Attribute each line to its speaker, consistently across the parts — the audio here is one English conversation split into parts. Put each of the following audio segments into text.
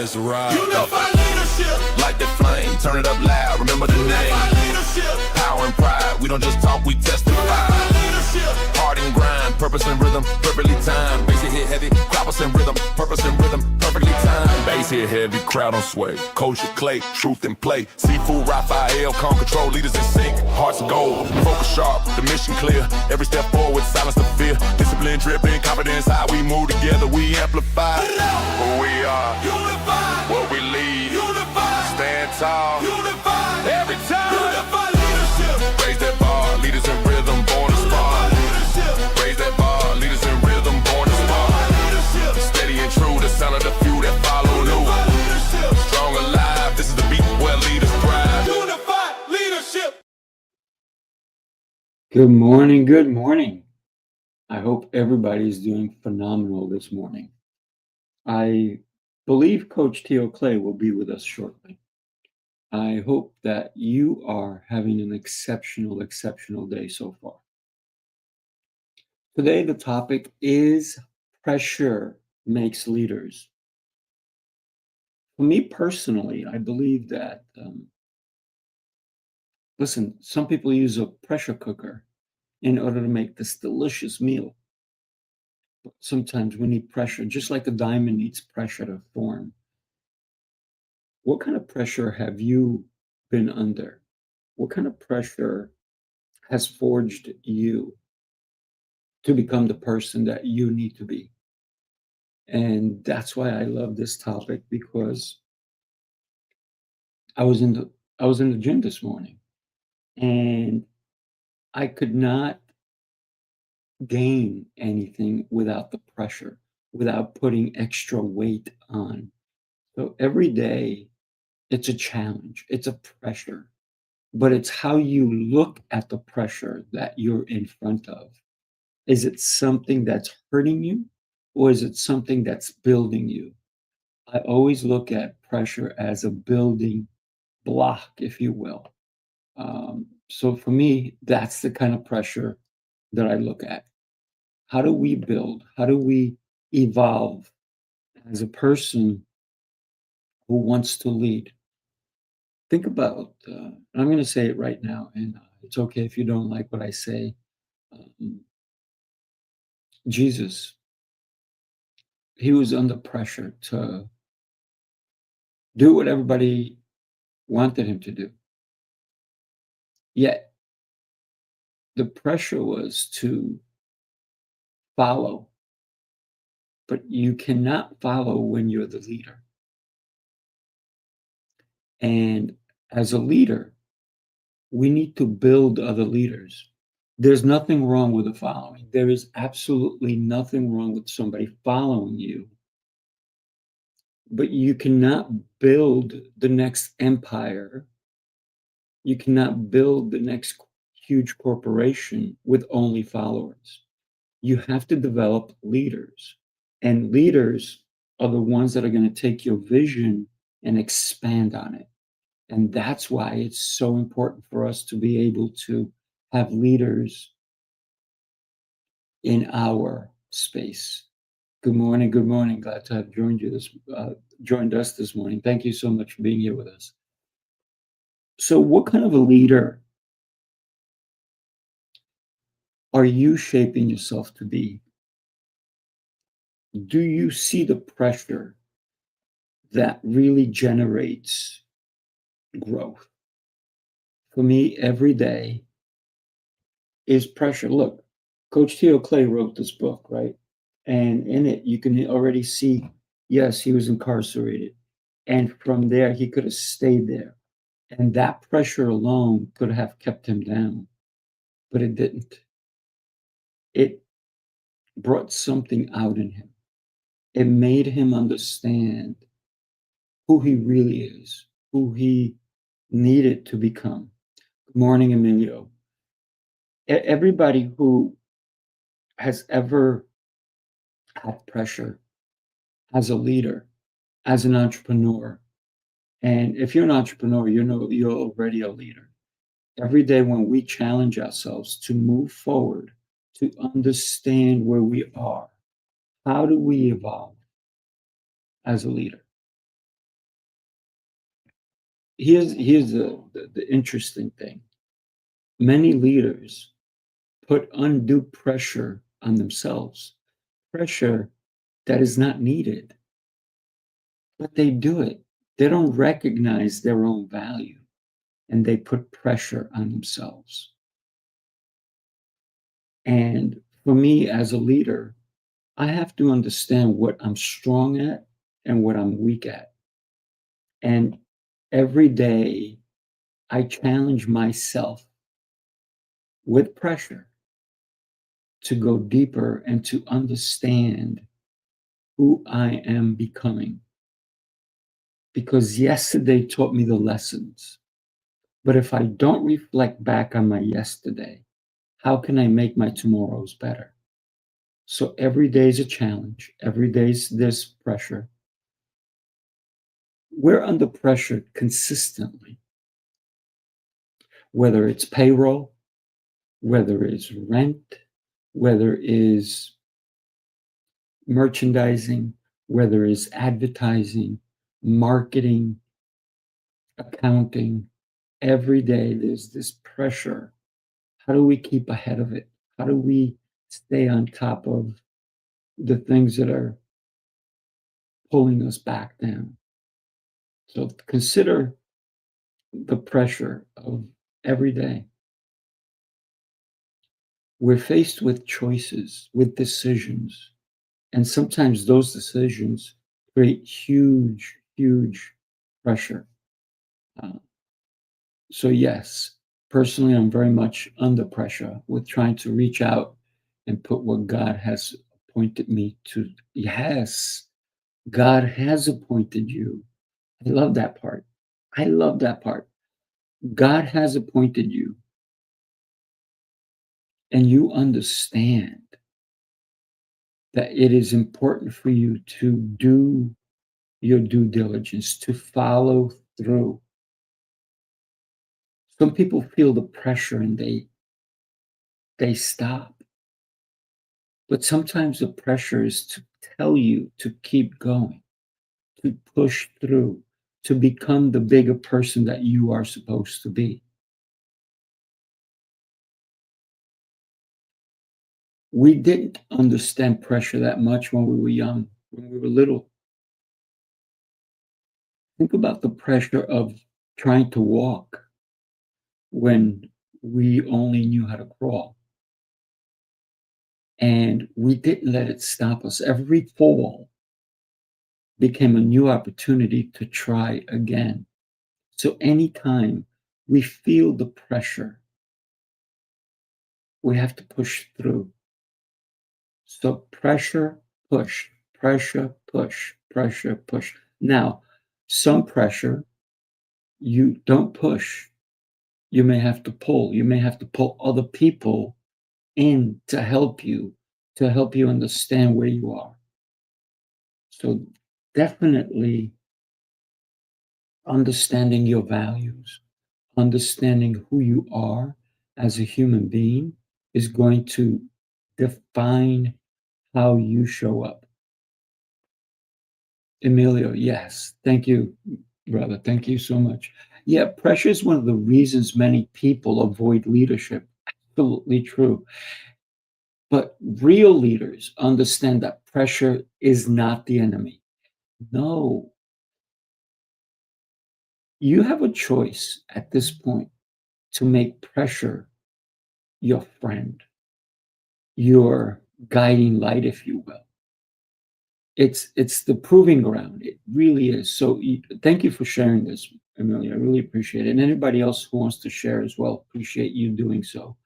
Speaker 1: Let's ride. Unify leadership. Light the flame, turn it up loud, remember the name. Unify leadership. Power and pride, we don't just talk, we testify. Unify leadership. Heart and grind, purpose and rhythm, perfectly timed. Bass hit heavy, croppers and rhythm, purpose and rhythm, perfectly timed. Bass hit heavy, crowd on sway. Culture clay, truth and play. Sifu Rafael, calm control, leaders in sync. Hearts gold, focus sharp, the mission clear. Every step forward, silence the fear. Discipline dripping, confidence how we move together, we amplify. Who we are, unified. What we lead, unified. Stand tall, unified. Every time, unified leadership. Raise that bar, leaders in rhythm, born to spar. Raise that bar, leaders in rhythm, born to spar. Steady and true, the sound of the few that follow new. Strong alive, this is the beat where leaders thrive. Unified leadership.
Speaker 2: Good morning, good morning. I hope everybody's doing phenomenal this morning. I believe Coach Theo Clay will be with us shortly. I hope that you are having an exceptional day so far. Today, the topic is pressure makes leaders. For me personally, I believe that, listen, some people use a pressure cooker in order to make this delicious meal. But sometimes we need pressure, just like a diamond needs pressure to form. What kind of pressure have you been under? What kind of pressure has forged you to become the person that you need to be? And that's why I love this topic, because I was in the gym this morning and I could not gain anything without the pressure, without putting extra weight on. So every day it's a challenge, it's a pressure, but it's how you look at the pressure that you're in front of. Is it something that's hurting you, or is it something that's building you? I always look at pressure as a building block, if you will. So for me, that's the kind of pressure that I look at. How do we build? How do we evolve as a person who wants to lead? Think about, I'm going to say it right now, and it's okay if you don't like what I say. Jesus, he was under pressure to do what everybody wanted him to do. Yet, the pressure was to follow. But you cannot follow when you're the leader. And as a leader, we need to build other leaders. There's nothing wrong with the following. There is absolutely nothing wrong with somebody following you. But you cannot build the next empire. You cannot build the next huge corporation with only followers. You have to develop leaders. And leaders are the ones that are going to take your vision and expand on it. And that's why it's so important for us to be able to have leaders in our space. Good morning. Good morning. Glad to have joined us this morning. Thank you so much for being here with us. So what kind of a leader are you shaping yourself to be? Do you see the pressure that really generates growth? For me, every day is pressure. Look, Coach Theo Clay wrote this book, right? And in it, you can already see, yes, he was incarcerated. And from there, he could have stayed there. And that pressure alone could have kept him down, but it didn't. It brought something out in him. It made him understand who he really is, who he needed to become. Good morning, Emilio. Everybody who has ever had pressure as a leader, as an entrepreneur, and if you're an entrepreneur, you know you're already a leader. Every day when we challenge ourselves to move forward, to understand where we are, how do we evolve as a leader? here's the interesting thing. Many leaders put undue pressure on themselves, pressure that is not needed, but they do it. They don't recognize their own value and they put pressure on themselves. And for me as a leader, I have to understand what I'm strong at and what I'm weak at. And every day I challenge myself with pressure to go deeper and to understand who I am becoming. Because yesterday taught me the lessons. But if I don't reflect back on my yesterday, how can I make my tomorrows better? So every day is a challenge. Every day there's pressure. We're under pressure consistently, whether it's payroll, whether it's rent, whether it's merchandising, whether it's advertising, marketing, accounting. Every day there's this pressure. How do we keep ahead of it? How do we stay on top of the things that are pulling us back down? So consider the pressure of every day. We're faced with choices, with decisions, and sometimes those decisions create huge, huge pressure. So yes, personally, I'm very much under pressure with trying to reach out and put what God has appointed me to. Yes, God has appointed you. I love that part. I love that part. God has appointed you, and you understand that it is important for you to do your due diligence, to follow through. Some people feel the pressure and they stop. But sometimes the pressure is to tell you to keep going, to push through, to become the bigger person that you are supposed to be. We didn't understand pressure that much when we were young, when we were little. Think about the pressure of trying to walk when we only knew how to crawl. And we didn't let it stop us. Every fall became a new opportunity to try again. So anytime we feel the pressure, we have to push through. So pressure, push, pressure, push, pressure, push. Now, some pressure you don't push. You may have to pull. You may have to pull other people in to help you understand where you are. So definitely understanding your values, understanding who you are as a human being is going to define how you show up. Emilio, yes. Thank you, brother. Thank you so much. Yeah, pressure is one of the reasons many people avoid leadership. Absolutely true. But real leaders understand that pressure is not the enemy. No. You have a choice at this point to make pressure your friend, your guiding light, if you will. It's the proving ground. It really is. So thank you for sharing this, Amelia. I really appreciate it. And anybody else who wants to share as well, appreciate you doing so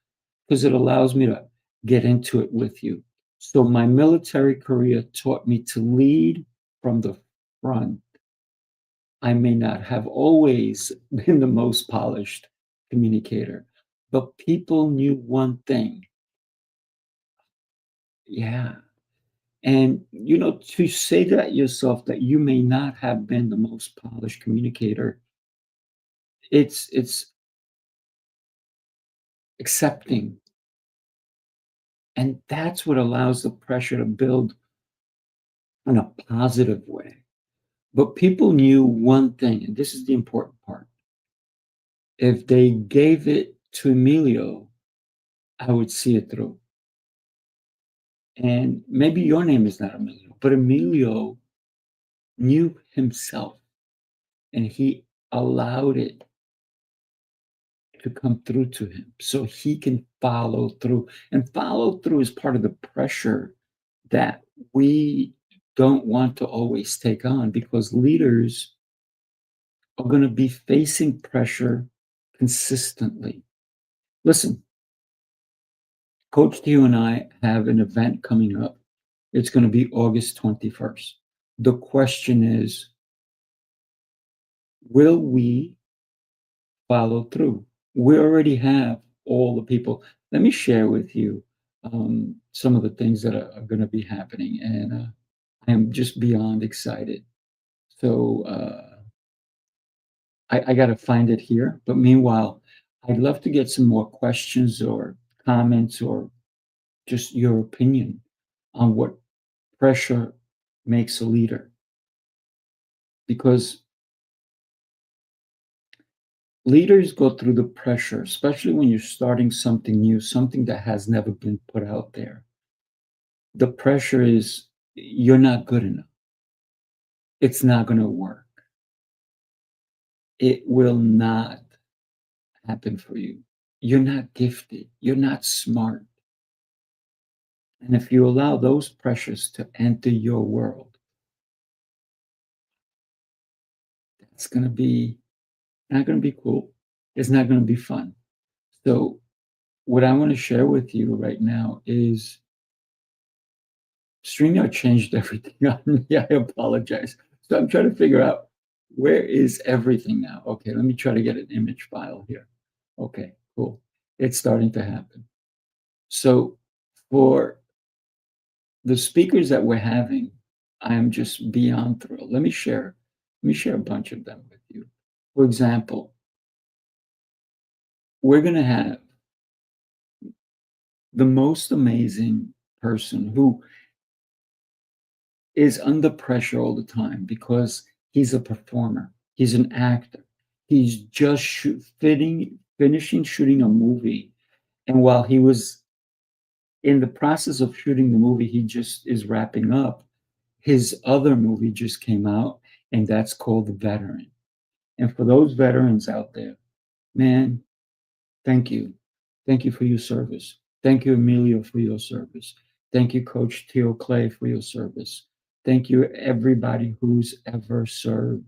Speaker 2: because it allows me to get into it with you. So my military career taught me to lead from the front. I may not have always been the most polished communicator, but people knew one thing. Yeah. And, to say that yourself that you may not have been the most polished communicator, it's accepting. And that's what allows the pressure to build in a positive way. But people knew one thing, and this is the important part. If they gave it to Emilio, I would see it through. And maybe your name is not Emilio, but Emilio knew himself and he allowed it to come through to him so he can follow through. And follow through is part of the pressure that we don't want to always take on, because leaders are going to be facing pressure consistently. Listen, Coach Theo and I have an event coming up. It's going to be August 21st. The question is, will we follow through? We already have all the people. Let me share with you some of the things that are going to be happening, and I am just beyond excited. So I got to find it here. But meanwhile, I'd love to get some more questions or comments or just your opinion on what pressure makes a leader. Because leaders go through the pressure, especially when you're starting something new, something that has never been put out there. The pressure is you're not good enough. It's not going to work. It will not happen for you. You're not gifted. You're not smart. And if you allow those pressures to enter your world, it's going to be not going to be cool. It's not going to be fun. So what I want to share with you right now is StreamYard changed everything on me. I apologize. So I'm trying to figure out, where is everything now? Okay, let me try to get an image file here. Okay, cool. It's starting to happen. So for the speakers that we're having, I'm just beyond thrilled. Let me share a bunch of them with you. For example, we're going to have the most amazing person who is under pressure all the time because he's a performer. He's an actor. He's just finishing shooting a movie. And while he was in the process of shooting the movie, he just is wrapping up. His other movie just came out, and that's called The Veteran. And for those veterans out there, man, thank you. Thank you for your service. Thank you, Emilio, for your service. Thank you, Coach Theo Clay, for your service. Thank you, everybody who's ever served.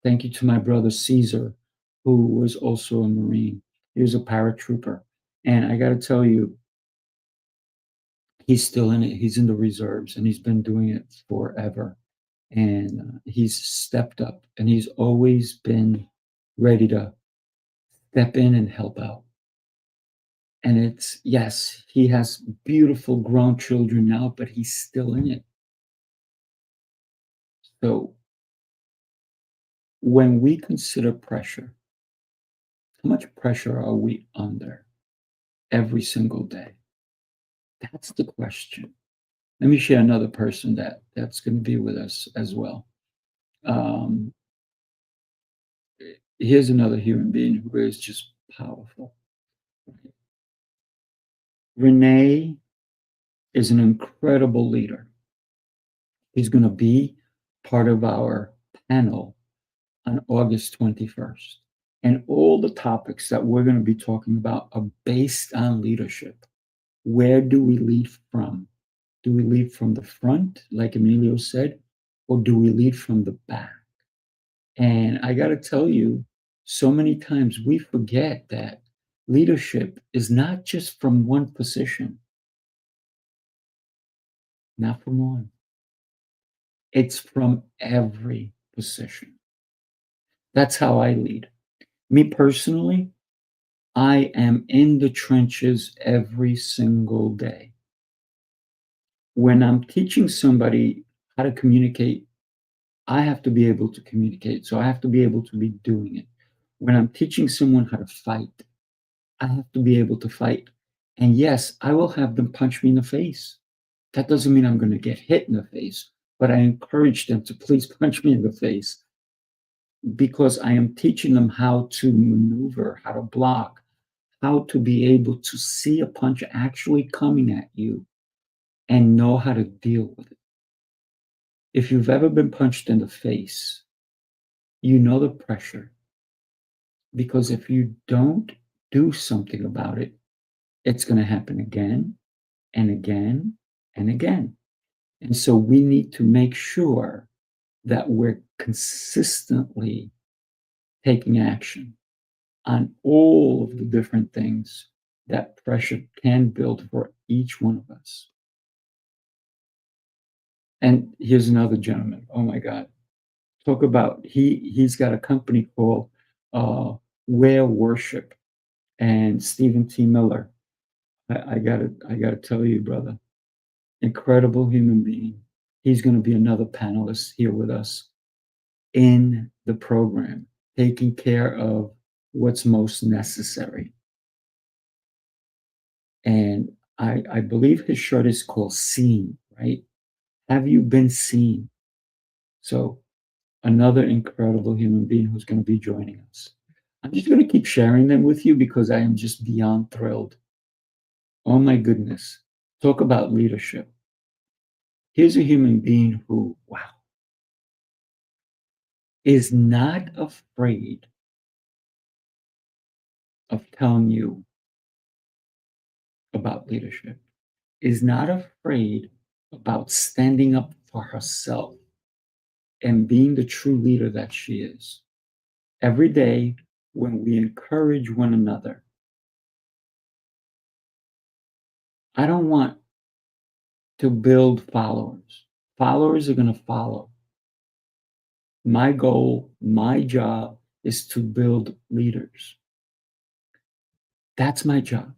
Speaker 2: Thank you to my brother Caesar, who was also a Marine. He was a paratrooper. And I got to tell you, he's still in it. He's in the reserves, and he's been doing it forever. And he's stepped up, and he's always been ready to step in and help out. And it's, yes, he has beautiful grown children now, but he's still in it. So when we consider pressure, how much pressure are we under every single day? That's the question. Let me share another person that's going to be with us as well. Here's another human being who is just powerful. Renee is an incredible leader. He's going to be part of our panel on August 21st. And all the topics that we're going to be talking about are based on leadership. Where do we lead from? Do we lead from the front, like Emilio said, or do we lead from the back? And I got to tell you, so many times we forget that leadership is not just from one position, not from one. It's from every position. That's how I lead. Me personally, I am in the trenches every single day. When I'm teaching somebody how to communicate, I have to be able to communicate. So I have to be able to be doing it. When I'm teaching someone how to fight, I have to be able to fight. And yes, I will have them punch me in the face. That doesn't mean I'm going to get hit in the face, but I encourage them to please punch me in the face. because I am teaching them how to maneuver, how to block, how to be able to see a punch actually coming at you and know how to deal with it. If you've ever been punched in the face, you know the pressure. Because if you don't do something about it, it's going to happen again and again and again. And so we need to make sure that we're consistently taking action on all of the different things that pressure can build for each one of us. And here's another gentleman. Oh my God. Talk about he's got a company called Where Worship, and Stephen T. Miller. I gotta tell you, brother, incredible human being. He's going to be another panelist here with us in the program, taking care of what's most necessary. And I believe his shirt is called Seen, right? Have you been seen? So another incredible human being who's going to be joining us. I'm just going to keep sharing them with you because I am just beyond thrilled. Oh my goodness. Talk about leadership. Here's a human being who, wow, is not afraid of telling you about leadership, is not afraid about standing up for herself and being the true leader that she is. Every day when we encourage one another, I don't want to build followers. Followers are going to follow. My goal, my job is to build leaders. That's my job.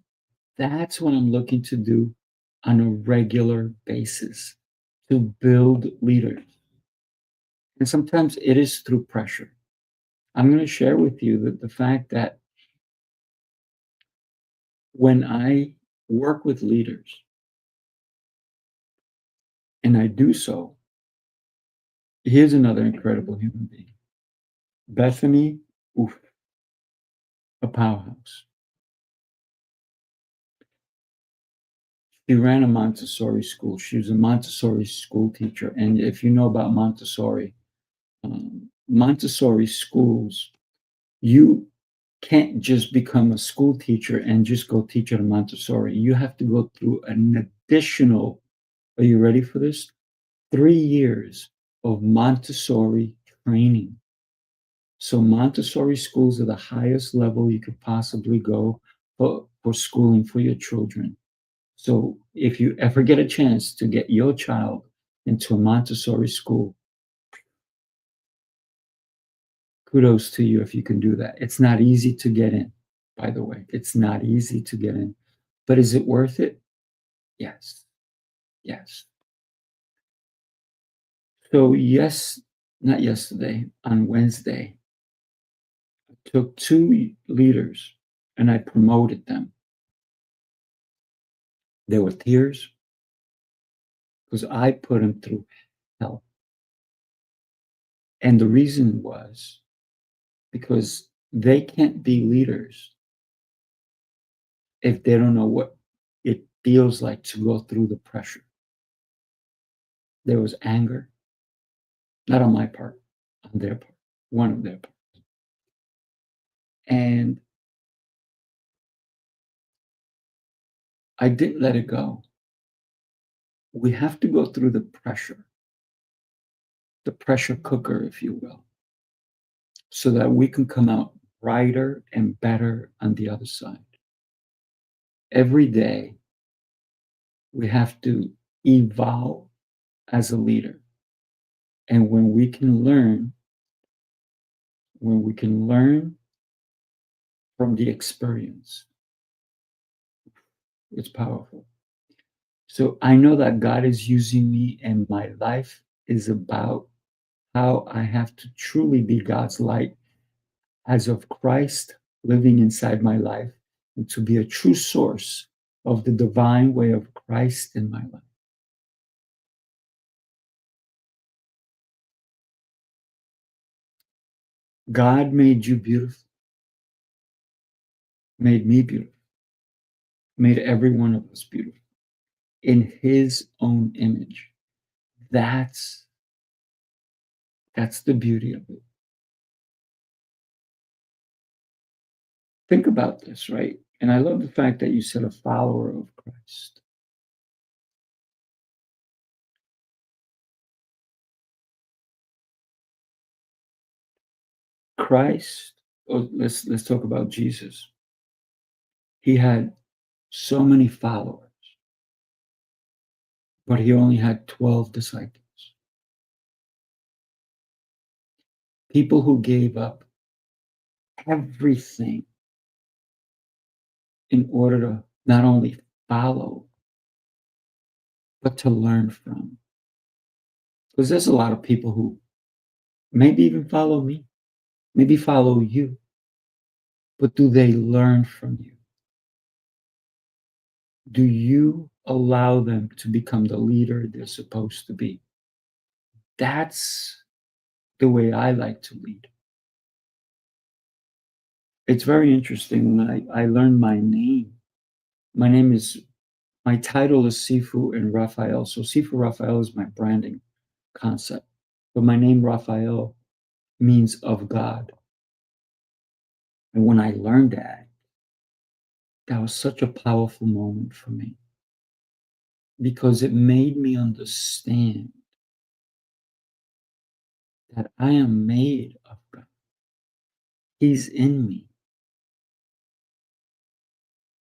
Speaker 2: That's what I'm looking to do on a regular basis, to build leaders. And sometimes it is through pressure. I'm going to share with you that the fact that when I work with leaders, and I do so, here's another incredible human being. Bethany, oof, a powerhouse. She ran a Montessori school. She was a Montessori school teacher. And if you know about Montessori, Montessori schools, you can't just become a school teacher and just go teach at a Montessori. You have to go through an additional, are you ready for this? 3 years of Montessori training. So Montessori schools are the highest level you could possibly go for schooling for your children. So if you ever get a chance to get your child into a Montessori school, kudos to you if you can do that. It's not easy to get in, by the way. It's not easy to get in. But is it worth it? Yes. Yes. So not yesterday, on Wednesday, I took 2 leaders and I promoted them. There were tears because I put them through hell. And the reason was because they can't be leaders if they don't know what it feels like to go through the pressure. There was anger, not on my part, on their part, one of their parts. And I didn't let it go. We have to go through the pressure cooker, if you will, so that we can come out brighter and better on the other side. Every day, we have to evolve as a leader. And when we can learn from the experience, it's powerful. So I know that God is using me, and my life is about how I have to truly be God's light as of Christ living inside my life, and to be a true source of the divine way of Christ in my life. God made you beautiful, made me beautiful, made every one of us beautiful in his own image. That's the beauty of it. Think about this, right? And I love the fact that you said a follower of Christ. Christ, oh, let's talk about Jesus. He had so many followers, but he only had 12 disciples. People who gave up everything in order to not only follow, but to learn from. Because there's a lot of people who maybe even follow me, maybe follow you, but do they learn from you? Do you allow them to become the leader they're supposed to be? That's the way I like to lead. It's very interesting when I learned my name. My title is Sifu and Rafael. So Sifu Rafael is my branding concept. But my name Rafael means of God. And when I learned that, that was such a powerful moment for me because it made me understand that I am made of God. He's in me.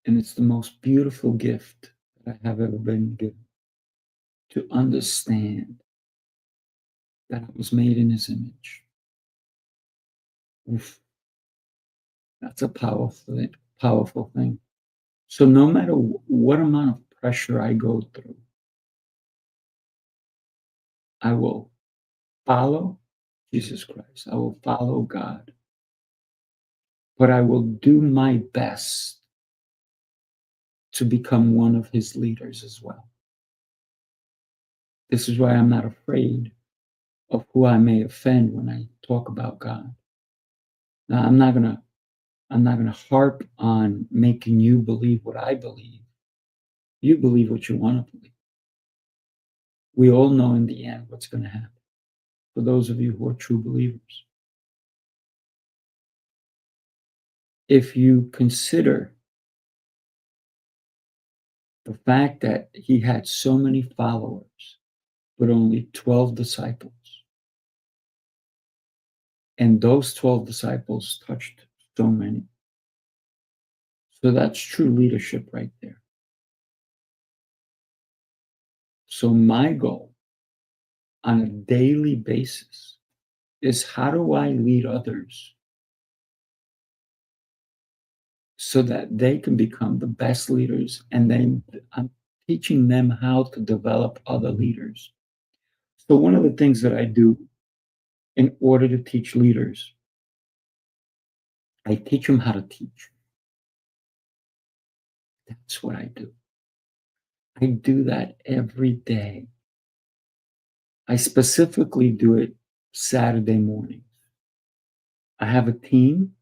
Speaker 2: And it's the most beautiful gift that I have ever been given to understand that I was made in his image. Oof, that's a powerful thing. So no matter what amount of pressure I go through, I will follow Jesus Christ. I will follow God. But I will do my best to become one of his leaders as well. This is why I'm not afraid of who I may offend when I talk about God. Now, I'm not gonna harp on making you believe what I believe. You believe what you want to believe. We all know in the end what's going to happen for those of you who are true believers. If you consider the fact that he had so many followers, but only 12 disciples, and those 12 disciples touched so many. So that's true leadership right there. So my goal on a daily basis is how do I lead others so that they can become the best leaders, and then I'm teaching them how to develop other leaders. So one of the things that I do in order to teach leaders, I teach them how to teach. That's what I do. I do that every day. I specifically do it Saturday mornings. I have a team,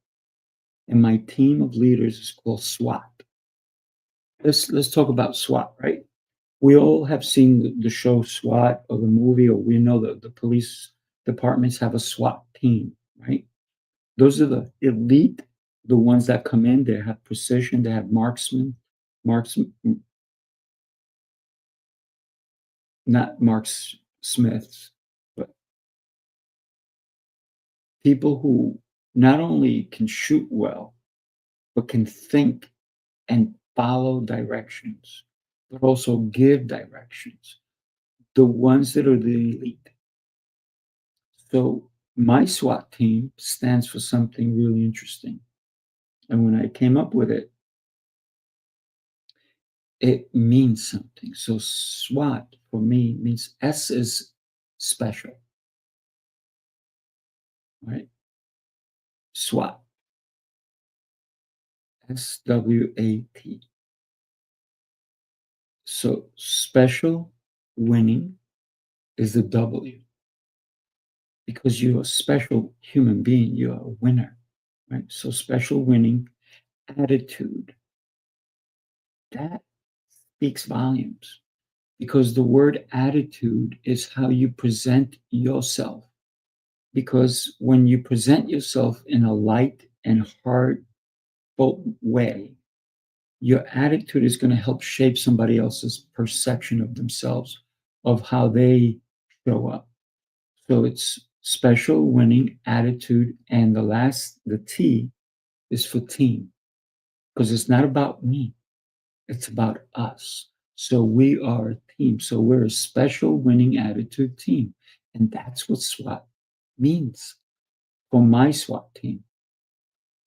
Speaker 2: and my team of leaders is called SWAT. Let's talk about SWAT, right? We all have seen the show SWAT or the movie, or we know that the police departments have a SWAT team, right? Those are the elite, the ones that come in, they have precision, they have marksmen, not marks smiths, but people who not only can shoot well, but can think and follow directions, but also give directions. The ones that are the elite. So my SWAT team stands for something really interesting. And when I came up with it, it means something. So SWAT for me means S is special, right? SWAT, SWAT. So special winning is the W. because you're a special human being. You're a winner, right? So special winning attitude, that speaks volumes, because the word attitude is how you present yourself. Because when you present yourself in a light and heartfelt way, your attitude is going to help shape somebody else's perception of themselves, of how they show up. So it's special winning attitude. And the T is for team, because it's not about me, it's about us. So we are a team. So we're a special winning attitude team. And that's what SWAT means for my SWAT team,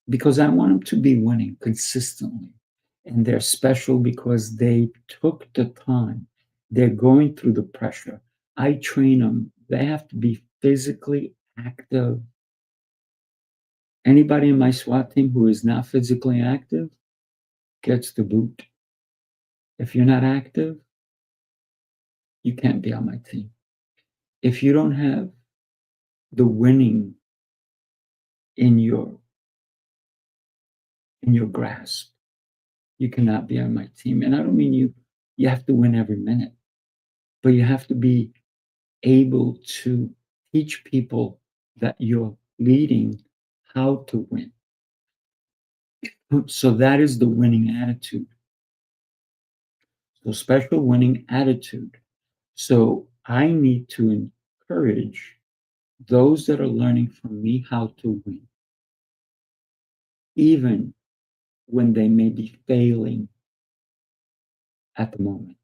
Speaker 2: because I want them to be winning consistently. And they're special because they took the time. They're going through the pressure. I train them. They have to be physically active. Anybody in my SWAT team who is not physically active gets the boot. If you're not active, you can't be on my team. If you don't have the winning in your grasp, you cannot be on my team. And I don't mean you have to win every minute, but you have to be able to teach people that you're leading how to win. So that is the winning attitude. So special winning attitude. So I need to encourage those that are learning from me how to win, even when they may be failing at the moment.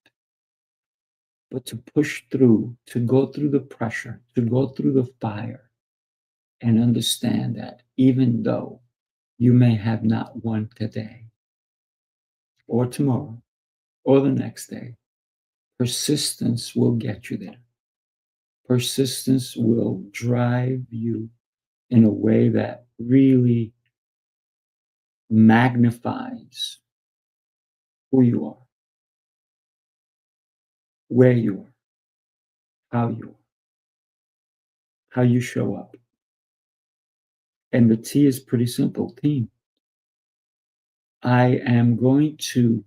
Speaker 2: But to push through, to go through the pressure, to go through the fire, and understand that even though you may have not won today, or tomorrow, or the next day, persistence will get you there. Persistence will drive you in a way that really magnifies who you are, where you are, how you are, how you show up. And the T is pretty simple, team. I am going to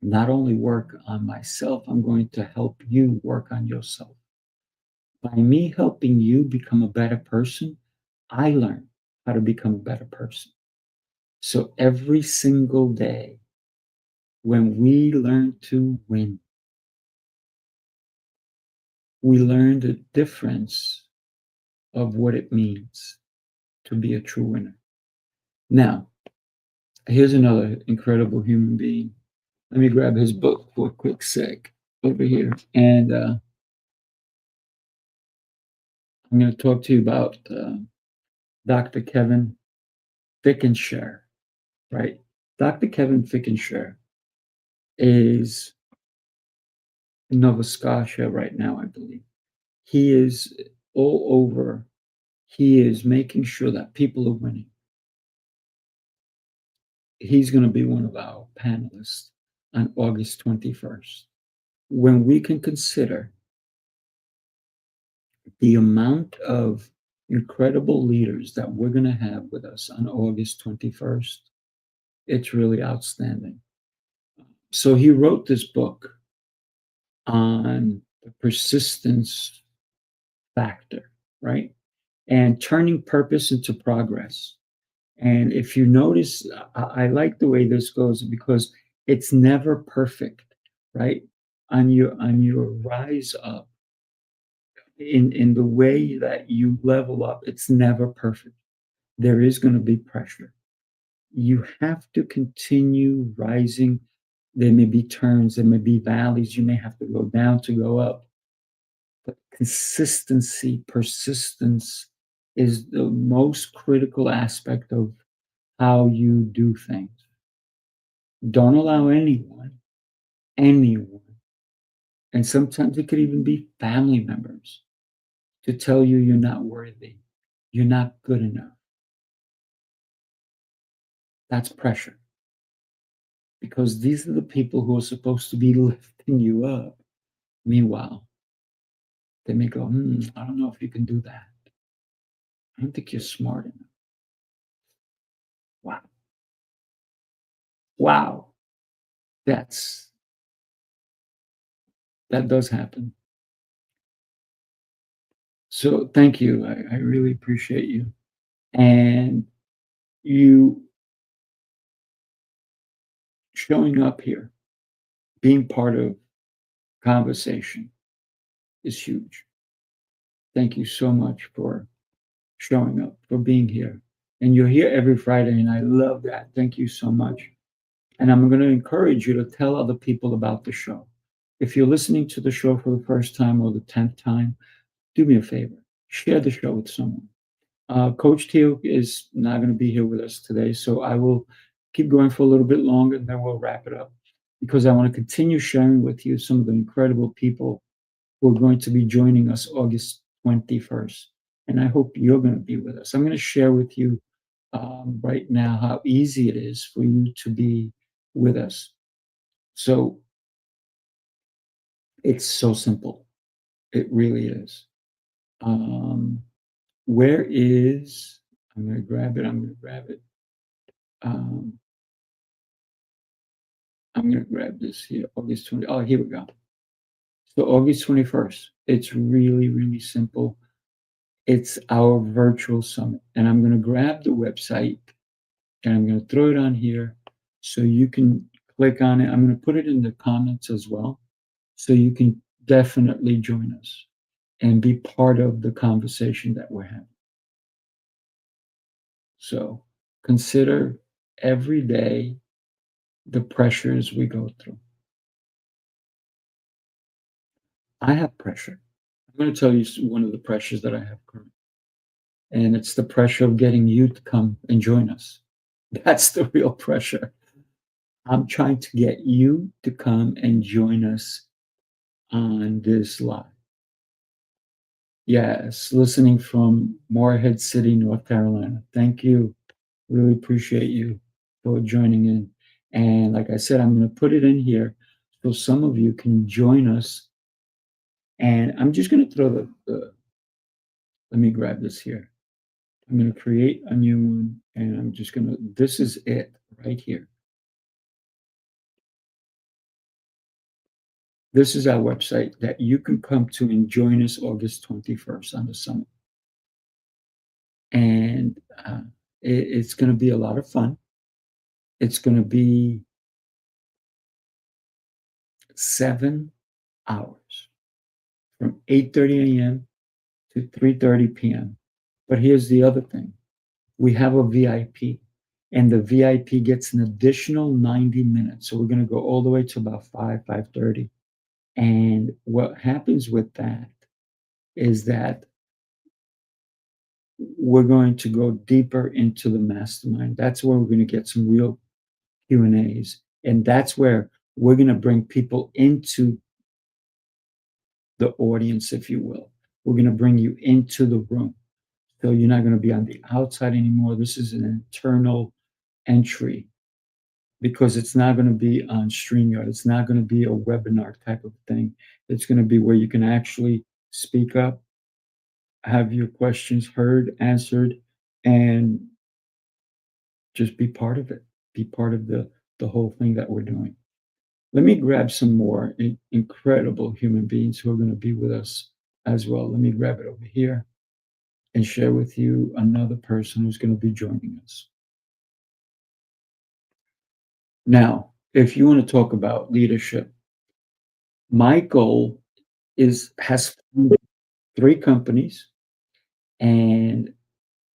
Speaker 2: not only work on myself, I'm going to help you work on yourself. By me helping you become a better person, I learn how to become a better person. So every single day, when we learn to win, we learn the difference of what it means to be a true winner. Now, here's another incredible human being. Let me grab his book for a quick sec over here. And I'm going to talk to you about Dr. Kevin Fickenshare, right? Dr. Kevin Fickenshare is in Nova Scotia right now, I believe. He is all over. He is making sure that people are winning. He's going to be one of our panelists on August 21st. When we can consider the amount of incredible leaders that we're going to have with us on August 21st, it's really outstanding. So he wrote this book on the persistence factor, right? And turning purpose into progress. And if you notice, I like the way this goes because it's never perfect, right? On your rise up, in the way that you level up, it's never perfect. There is going to be pressure. You have to continue rising. There may be turns, there may be valleys. You may have to go down to go up. But consistency, persistence is the most critical aspect of how you do things. Don't allow anyone, and sometimes it could even be family members, to tell you you're not worthy, you're not good enough. That's pressure. Because these are the people who are supposed to be lifting you up. Meanwhile, They may go, I don't know if you can do that. I don't think you're smart enough. Wow. Wow. That does happen. So thank you. I really appreciate you. And you showing up here, being part of conversation is huge. Thank you so much for showing up, for being here. And you're here every Friday, and I love that. Thank you so much. And I'm going to encourage you to tell other people about the show. If you're listening to the show for the first time or the 10th time, do me a favor, share the show with someone. Coach Teal is not going to be here with us today, so I will keep going for a little bit longer, and then we'll wrap it up, because I want to continue sharing with you some of the incredible people who are going to be joining us August 21st. And I hope you're going to be with us. I'm going to share with you right now how easy it is for you to be with us. So it's so simple. It really is. Where is, I'm going to grab it. I'm going to grab this here, August 20. Oh, here we go. So August 21st. It's really, really simple. It's our virtual summit. And I'm going to grab the website and I'm going to throw it on here so you can click on it. I'm going to put it in the comments as well, so you can definitely join us and be part of the conversation that we're having. So consider every day the pressures we go through. I have pressure. I'm going to tell you one of the pressures that I have currently. And it's the pressure of getting you to come and join us. That's the real pressure. I'm trying to get you to come and join us on this live. Yes, listening from Morehead City, North Carolina. Thank you. Really appreciate you for joining in. And like I said, I'm going to put it in here so some of you can join us. And I'm just going to throw let me grab this here. I'm going to create a new one, and I'm just going to, this is it right here. This is our website that you can come to and join us August 21st on the summit. And it's going to be a lot of fun. It's going to be 7 hours from 8:30 a.m. to 3:30 p.m. But here's the other thing. We have a VIP, and the VIP gets an additional 90 minutes. So we're going to go all the way to about 5:30. And what happens with that is that we're going to go deeper into the mastermind. That's where we're going to get some real Q&As. And that's where we're going to bring people into the audience, if you will. We're going to bring you into the room. So you're not going to be on the outside anymore. This is an internal entry, because it's not going to be on StreamYard. It's not going to be a webinar type of thing. It's going to be where you can actually speak up, have your questions heard, answered, and just be part of it. Be part of the whole thing that we're doing. Let me grab some more incredible human beings who are going to be with us as well. Let me grab it over here and share with you another person who's going to be joining us. Now, if you want to talk about leadership, my goal has 3 companies, and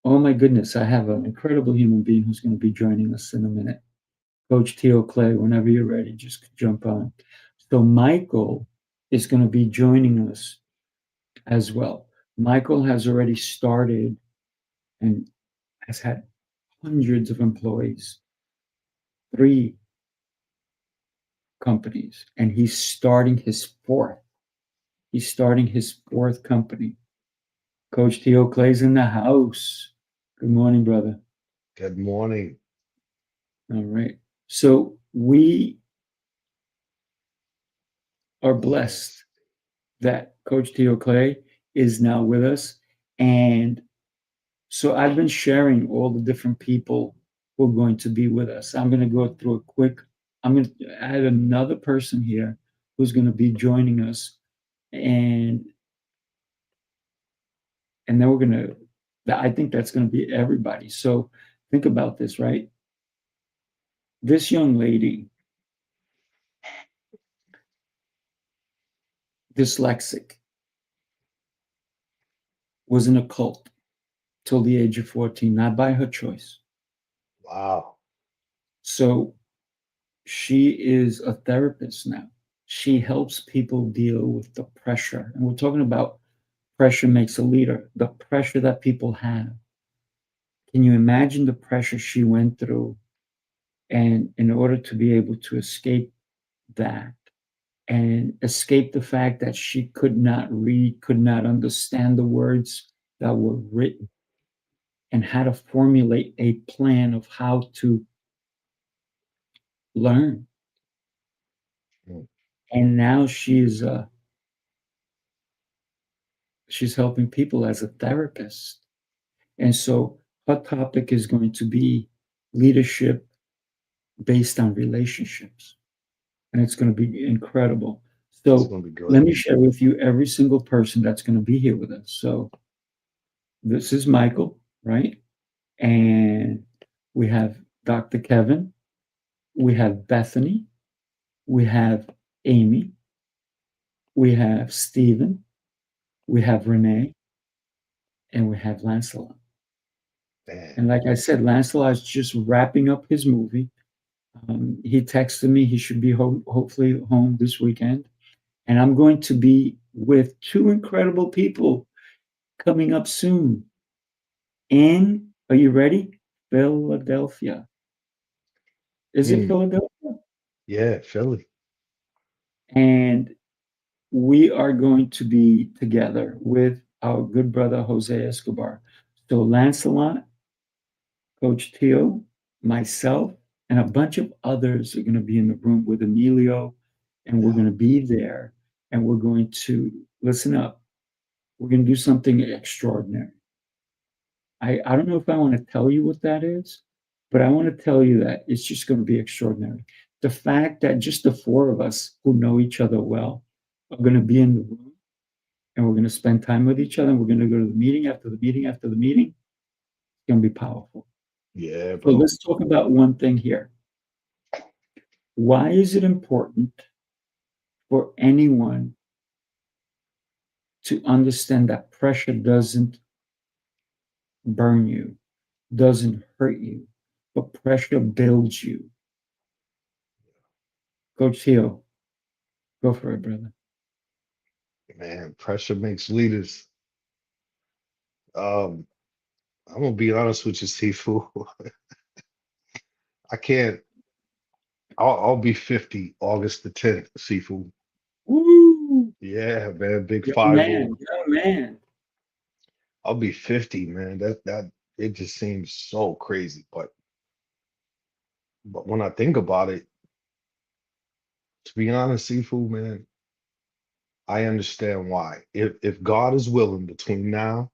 Speaker 2: oh my goodness, I have an incredible human being who's going to be joining us in a minute. Coach Teal Clay, whenever you're ready, just jump on. So Michael is going to be joining us as well. Michael has already started and has had hundreds of employees, 3 companies, and he's starting his 4th. He's starting his 4th company. Coach Teal Clay's in the house. Good morning, brother.
Speaker 3: Good morning.
Speaker 2: All right. So we are blessed that Coach Theo Clay is now with us. And so I've been sharing all the different people who are going to be with us. I'm going to go through a quick, I'm going to add another person here who's going to be joining us. And then we're going to, I think that's going to be everybody. So think about this, right? This young lady, dyslexic, was in a cult till the age of 14, not by her choice.
Speaker 3: Wow.
Speaker 2: So she is a therapist now. She helps people deal with the pressure. And we're talking about pressure makes a leader, the pressure that people have. Can you imagine the pressure she went through? And in order to be able to escape that and escape the fact that she could not read, could not understand the words that were written, and how to formulate a plan of how to learn.
Speaker 3: Mm.
Speaker 2: And now she's helping people as a therapist. And so her topic is going to be leadership based on relationships. And it's going to be incredible.
Speaker 3: It's
Speaker 2: So
Speaker 3: gonna be
Speaker 2: let
Speaker 3: good.
Speaker 2: me share with you every single person that's going to be here with us. So this is Michael, right? And we have Dr. Kevin, we have Bethany, we have Amy, we have Stephen, we have Renee, and we have Lancelot.
Speaker 3: Man.
Speaker 2: And like I said, Lancelot's just wrapping up his movie. He texted me he should be hopefully home this weekend. And I'm going to be with two incredible people coming up soon in, are you ready? Philadelphia. Is it
Speaker 3: Mm.
Speaker 2: Philadelphia?
Speaker 3: Yeah, Philly.
Speaker 2: And we are going to be together with our good brother Jose Escobar. So Lancelot, Coach Teo, myself, and a bunch of others are going to be in the room with Emilio, and we're
Speaker 3: Yeah.
Speaker 2: going to be there, and we're going to listen up. We're going to do something extraordinary. I don't know if I want to tell you what that is, but I want to tell you that it's just going to be extraordinary. The fact that just the four of us who know each other well are going to be in the room, and we're going to spend time with each other, and we're going to go to the meeting after the meeting after the meeting. It's going to be powerful.
Speaker 3: Yeah,
Speaker 2: So
Speaker 3: bro.
Speaker 2: let's talk about one thing here. Why is it important for anyone to understand that pressure doesn't burn you, doesn't hurt you, but pressure builds you? Coach Theo, go for it, brother.
Speaker 3: Man, pressure makes leaders. Um, I'm gonna be honest with you, Sifu. I can't. I'll be 50 August the 10th, Sifu.
Speaker 2: Woo!
Speaker 3: Yeah, man, big
Speaker 2: Young
Speaker 3: 50.
Speaker 2: man, young man.
Speaker 3: I'll be 50, man. That it just seems so crazy. But when I think about it, to be honest, Sifu, man, I understand why. If God is willing between now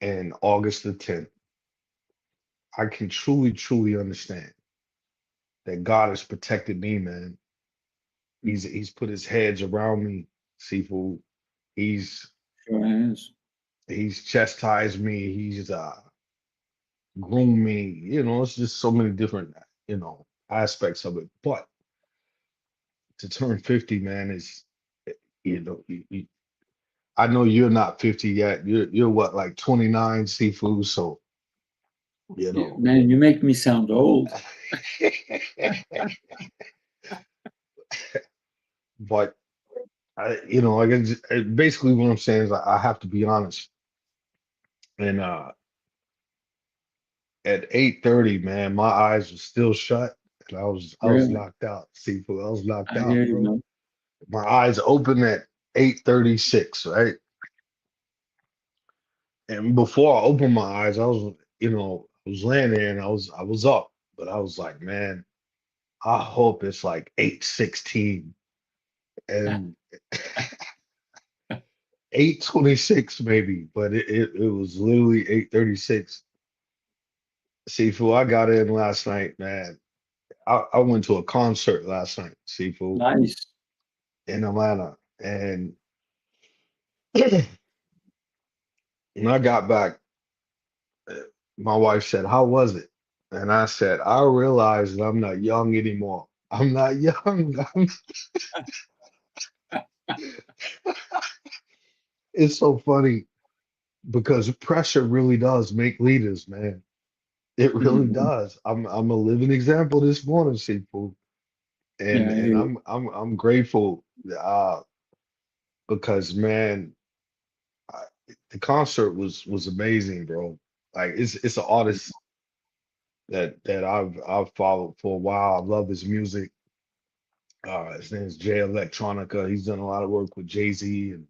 Speaker 3: and August the 10th, I can truly, truly understand that God has protected me, man. He's put his hedge around me, Sifu. He's
Speaker 2: Sure has.
Speaker 3: he's chastised me. He's groomed me. It's just so many different, aspects of it. But to turn 50, man, is you know, I know you're not 50 yet. You're what, like 29, Sifu. So, you
Speaker 2: Yeah,
Speaker 3: know.
Speaker 2: man, you make me sound old.
Speaker 3: But I guess basically what I'm saying is I have to be honest. And at 8:30, man, my eyes were still shut, and I was
Speaker 2: Really.
Speaker 3: knocked out. Sifu, I was knocked
Speaker 2: I hear
Speaker 3: out,
Speaker 2: you,
Speaker 3: bro.
Speaker 2: man.
Speaker 3: My eyes open at 8:36, right? And before I opened my eyes, I was laying there and I was up, but I was like, man, I hope it's like 8:16. and 8:26 maybe, but it was literally 8:36. Sifu, I got in last night, man. I went to a concert last night, Sifu,
Speaker 2: Nice.
Speaker 3: in Atlanta, and when I got back, uh, my wife said, "How was it?" And I said, "I realized that I'm not young anymore. I'm not young." It's so funny because pressure really does make leaders, man. It really
Speaker 2: Mhm.
Speaker 3: does. I'm a living example this morning, Seafood,
Speaker 2: Yeah, I hear
Speaker 3: and
Speaker 2: you.
Speaker 3: I'm grateful because man, I, the concert was amazing, bro. Like it's an artist that I've followed for a while. I love his music. His name is Jay Electronica. He's done a lot of work with Jay-Z and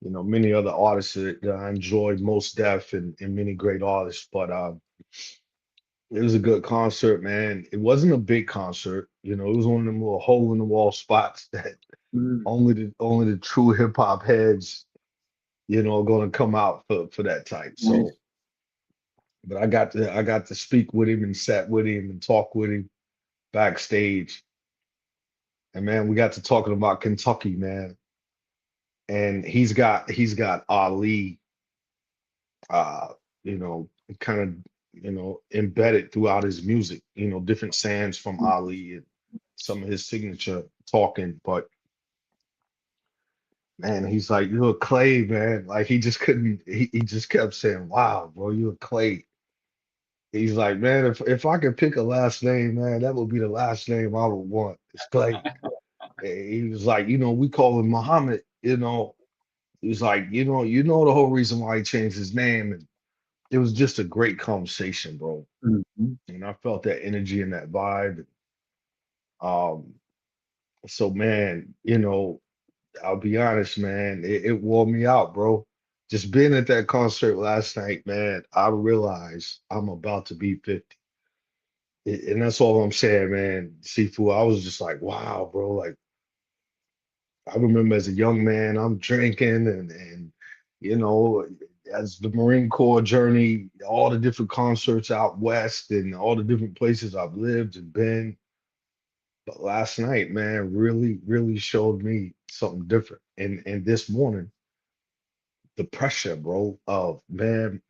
Speaker 3: many other artists that I enjoyed, Most Def and many great artists. But it was a good concert, man. It wasn't a big concert, it was one of them little hole in the wall spots that
Speaker 2: Mm,
Speaker 3: only the true hip hop heads, are gonna come out for that type.
Speaker 2: nice.
Speaker 3: So, but I got to speak with him and sat with him and talk with him backstage. And man, we got to talking about Kentucky, man. And he's got Ali you know, kind of, embedded throughout his music, different sayings from Ali and some of his signature talking. But man, he's like, "You're a Clay, man." Like he just couldn't, he just kept saying, "Wow, bro, you're a Clay." He's like, "Man, if I could pick a last name, man, that would be the last name I would want. It's Clay." And he was like, "We call him Muhammad, He was like, the whole reason why he changed his name." And it was just a great conversation, bro.
Speaker 2: Mhm.
Speaker 3: And I felt that energy and that vibe. Um, so man, I'll be honest, man, it wore me out, bro. Just being at that concert last night, man, I realized I'm about to be 50. And that's all I'm saying, man. Sifu, I was just like, wow, bro. Like I remember as a young man, I'm drinking and you know, as the Marine Corps journey, all the different concerts out west and all the different places I've lived and been. But last night, man, really, really showed me something different. And this morning, the pressure, bro, of man,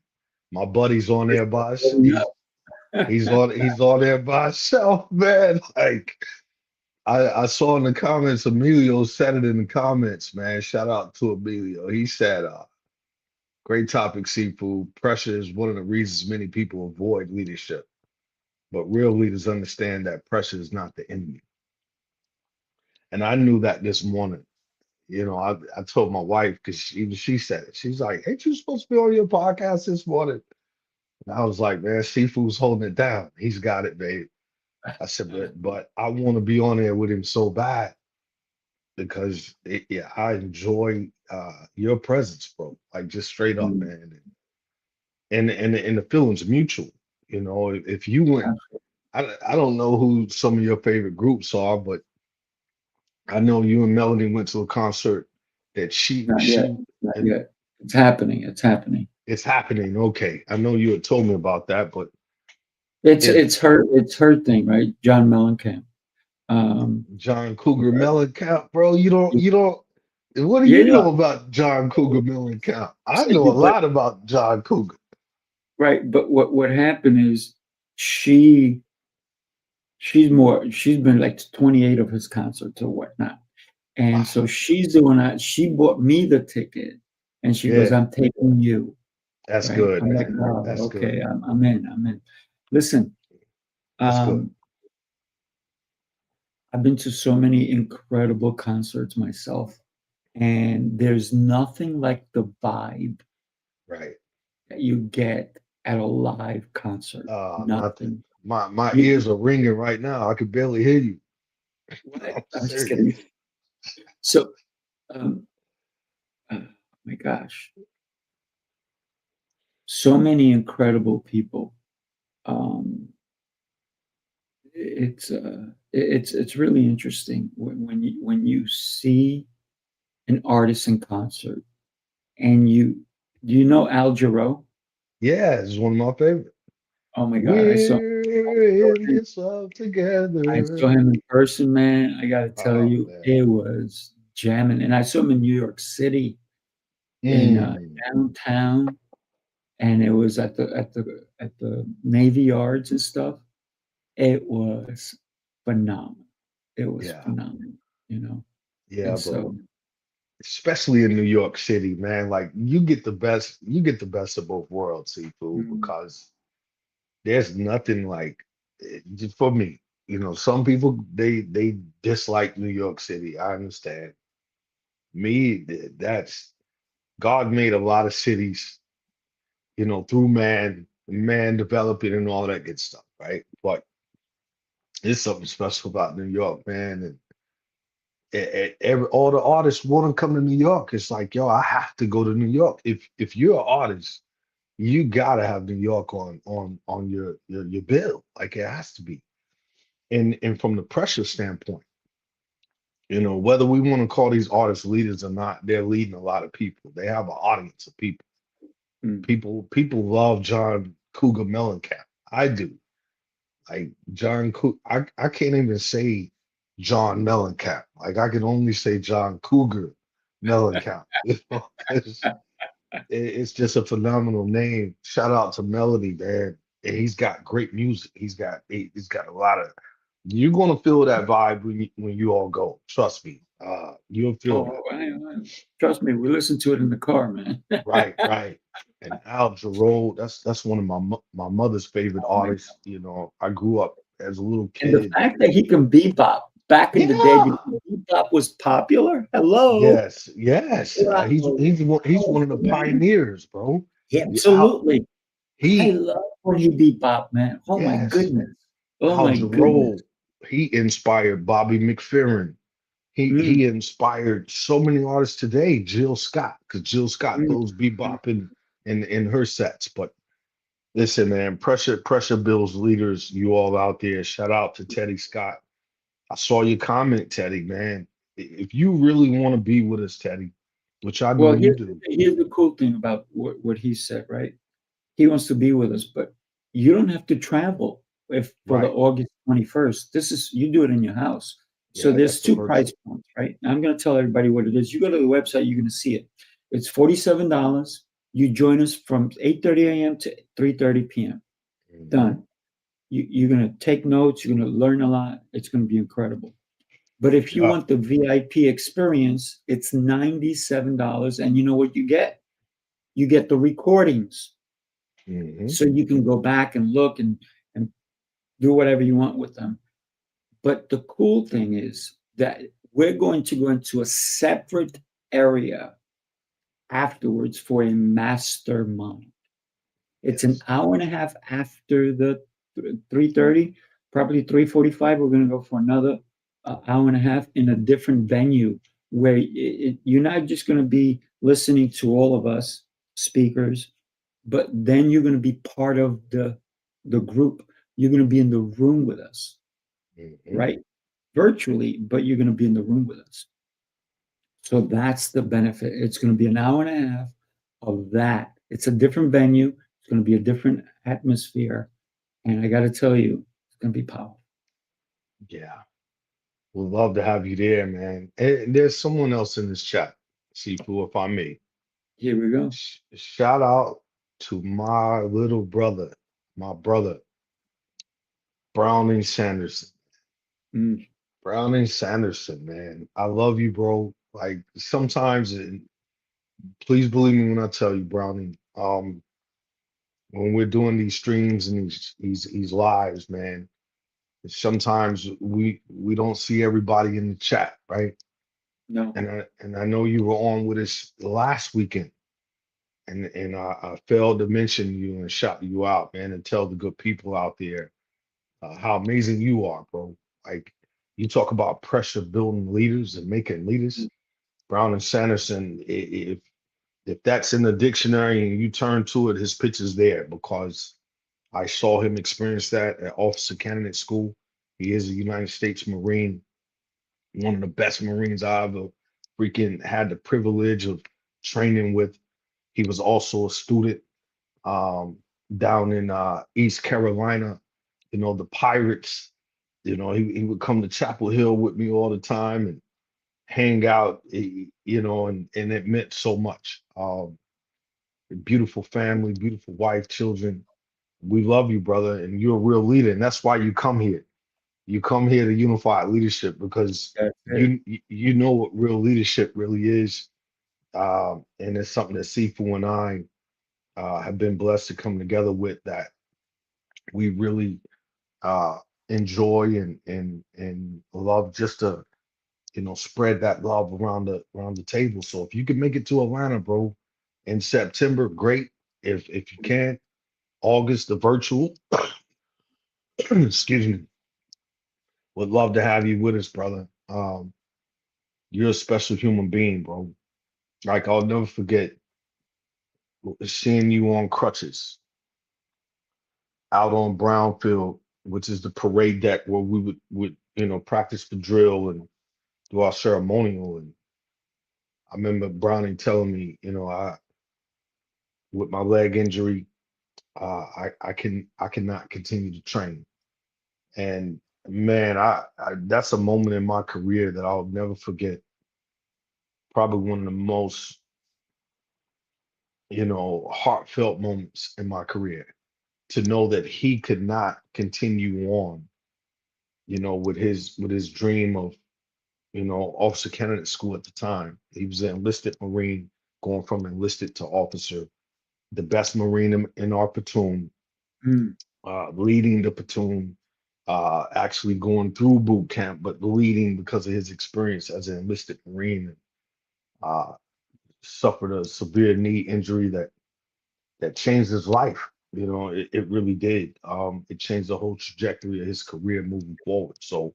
Speaker 3: my buddy's on there by us.
Speaker 2: Setting
Speaker 3: He's
Speaker 2: up.
Speaker 3: he's on there by himself, man. Like I saw in the comments, Emilio said it in the comments, man. Shout out to Emilio. He said, great topic, seafood. Pressure is one of the reasons many people avoid leadership. But real leaders understand that pressure is not the enemy. And I knew that this morning. I told my wife because even she said it. She's like, "Ain't you supposed to be on your podcast this morning?" And I was like, "Man, Seafood's holding it down. He's got it, babe." I said, "But I want to be on there with him so bad because yeah, I enjoy your presence, bro. Like just straight up,
Speaker 2: Mm,
Speaker 3: man. And the feeling's mutual. If you went, I don't know who some of your favorite groups are, but I know you and Melanie went to a concert that she
Speaker 2: Not yet.
Speaker 3: she
Speaker 2: Not
Speaker 3: and
Speaker 2: yet. It's happening. It's happening.
Speaker 3: it's happening. Okay. I know you had told me about that, but
Speaker 2: It's
Speaker 3: it
Speaker 2: it's her it's her thing, right? John Mellencamp. Um,
Speaker 3: John Cougar Mellencamp, bro, you don't what do
Speaker 2: yeah,
Speaker 3: you
Speaker 2: yeah.
Speaker 3: know about John Cougar Mellencamp? I
Speaker 2: So,
Speaker 3: know a
Speaker 2: but
Speaker 3: lot about John Cougar.
Speaker 2: right, but what happened is she she's been like to 28 of his concerts or whatnot. And so
Speaker 3: Wow.
Speaker 2: she's the one she bought me the ticket and she goes,
Speaker 3: Yeah,
Speaker 2: I'm taking you.
Speaker 3: that's
Speaker 2: Right.
Speaker 3: good,
Speaker 2: I'm like,
Speaker 3: man.
Speaker 2: oh,
Speaker 3: That's good.
Speaker 2: okay, I'm in. I'm in. Listen,
Speaker 3: That's good.
Speaker 2: um, I've been to so many incredible concerts myself, and there's nothing like the vibe
Speaker 3: Right.
Speaker 2: that you get at a live concert.
Speaker 3: Nothing.
Speaker 2: Nothing.
Speaker 3: My
Speaker 2: You,
Speaker 3: ears are ringing right now. I could barely hear you.
Speaker 2: what?
Speaker 3: I'm
Speaker 2: I'm just
Speaker 3: serious.
Speaker 2: kidding. So, um, oh my gosh, so many incredible people. Um, it's really interesting when you see an artist in concert and do you know Al Jarreau?
Speaker 3: Yeah, it's one of my favorite.
Speaker 2: Oh my God,
Speaker 3: We're in this love
Speaker 2: I saw
Speaker 3: together.
Speaker 2: him in person, man. I gotta tell
Speaker 3: Oh
Speaker 2: you,
Speaker 3: man.
Speaker 2: it was jamming. And I saw him in New York City in
Speaker 3: Mm,
Speaker 2: downtown, and it was at the Navy Yards and stuff. It was phenomenal. It was
Speaker 3: yeah,
Speaker 2: phenomenal, you know.
Speaker 3: yeah,
Speaker 2: And
Speaker 3: bro.
Speaker 2: so,
Speaker 3: Especially in New York City, man. Like you get the best of both worlds, seafood,
Speaker 2: mm,
Speaker 3: because there's nothing like just for me. You know, some people they dislike New York City. I understand. Me, that's God made a lot of cities, you know, through man developing and all that good stuff, right? But there's something special about New York, man. And all the artists want to come to New York. It's like, yo, I have to go to New York. If you're an artist, you gotta have New York on your bill. Like it has to be. And from the pressure standpoint, you know, whether we want to call these artists leaders or not, they're leading a lot of people. They have an audience of people.
Speaker 2: mm.
Speaker 3: People love John Cougar Mellencamp. I do. Like I can't even say John Mellencamp. Like I can only say John Cougar Mellencamp. You know, 'cause it's just a phenomenal name. Shout out to Melody, man. And he's got great music. He's got a lot of. You're gonna feel that vibe when you all go. Trust me. You'll feel
Speaker 2: Oh,
Speaker 3: that.
Speaker 2: trust me, we listened to it in the car, man.
Speaker 3: Right, right. And Al Jarreau, that's one of my mother's favorite
Speaker 2: Oh my God.
Speaker 3: artists. You know, I grew up as a little
Speaker 2: And the
Speaker 3: kid.
Speaker 2: fact that he can bebop back in the day
Speaker 3: Yeah.
Speaker 2: before bebop was popular. Hello.
Speaker 3: Yes, yes.
Speaker 2: Wow.
Speaker 3: He's
Speaker 2: Oh,
Speaker 3: one of the
Speaker 2: man.
Speaker 3: pioneers, bro.
Speaker 2: Yeah,
Speaker 3: Al
Speaker 2: absolutely. I
Speaker 3: he
Speaker 2: love when he bebop, man. Oh my
Speaker 3: yes.
Speaker 2: goodness. Oh
Speaker 3: Al
Speaker 2: my goodness.
Speaker 3: Jarreau, he inspired Bobby McFerrin.
Speaker 2: Mm,
Speaker 3: He inspired so many artists today. Jill Scott, because Jill Scott
Speaker 2: mm,
Speaker 3: goes
Speaker 2: mm.
Speaker 3: bebop in her sets. But listen, man, pressure builds leaders. You all out there. Shout out to Teddy Scott. I saw your comment, Teddy, man. If you really want to be with us, Teddy, which I know
Speaker 2: Well,
Speaker 3: you do.
Speaker 2: here's the cool thing about what he said, right? He wants to be with us, but you don't have to travel if for the
Speaker 3: Right.
Speaker 2: August 21st. This is you do it in your house. So
Speaker 3: Yeah,
Speaker 2: there's
Speaker 3: that's the
Speaker 2: two
Speaker 3: perks.
Speaker 2: price points, right? I'm going to tell everybody what it is. You go to the website, you're going to see it. It's $47. You join us from 8:30 a.m. to 3:30 p.m.
Speaker 3: Mhm.
Speaker 2: Done. You're going to take notes. You're going to learn a lot. It's going to be incredible. But if you
Speaker 3: Yeah.
Speaker 2: want the VIP experience, it's $97. And you know what you get? You get the recordings.
Speaker 3: Hmm.
Speaker 2: So you can go back and look and do whatever you want with them. But the cool thing is that we're going to go into a separate area afterwards for a mastermind. It's an
Speaker 3: Yes.
Speaker 2: hour and a half after the 3:30, probably 3:45. We're going to go for another hour and a half in a different venue where you're not just going to be listening to all of us speakers, but then you're going to be part of the group. You're going to be in the room with us,
Speaker 3: Hmm.
Speaker 2: right? Virtually, but you're going to be in the room with us. So that's the benefit. It's going to be an hour and a half of that. It's a different venue. It's going to be a different atmosphere. And I got to tell you, it's going to be powerful.
Speaker 3: Yeah. We'd love to have you there, man. And there's someone else in this chat, Sifu, if I may.
Speaker 2: Here we go.
Speaker 3: Shout out to my little brother, my brother, Browning Sanderson.
Speaker 2: Mm,
Speaker 3: Browning Sanderson, man. I love you, bro. Like sometimes, and please believe me when I tell you, Browning, when we're doing these streams and these lives, man, sometimes we don't see everybody in the chat, right?
Speaker 2: no,
Speaker 3: And I know you were on with us last weekend, and I failed to mention you and shout you out, man, and tell the good people out there how amazing you are, bro. Like you talk about pressure building leaders and making leaders. Brown and Sanderson, if that's in the dictionary and you turn to it, his picture's there because I saw him experience that at Officer Candidate School. He is a United States Marine, one of the best Marines I ever freaking had the privilege of training with. He was also a student um, down in East Carolina. You know, the Pirates. You know, he would come to Chapel Hill with me all the time and hang out. You know, and it meant so much. Beautiful family, beautiful wife, children. We love you, brother, and you're a real leader, and that's why you come here. You come here to Unified Leadership because
Speaker 2: That's it.
Speaker 3: you know what real leadership really is, and it's something that Sifu and I have been blessed to come together with that we really uh, enjoy and love just to spread that love around the table. So if you can make it to Atlanta, bro, in September, great. If you can, August, the virtual, excuse me, would love to have you with us, brother. You're a special human being, bro. Like I'll never forget seeing you on crutches out on Brownfield, which is the parade deck where we would practice the drill and do our ceremonial. And I remember Brownie telling me, I with my leg injury, I cannot continue to train. And man, I that's a moment in my career that I'll never forget. Probably one of the most heartfelt moments in my career to know that he could not continue on, with his dream of, officer candidate school at the time. He was an enlisted Marine, going from enlisted to officer, the best Marine in our platoon,
Speaker 2: Mm.
Speaker 3: leading the platoon, actually going through boot camp, but leading because of his experience as an enlisted Marine. Uh, Suffered a severe knee injury that changed his life. It really did. It changed the whole trajectory of his career moving forward. So,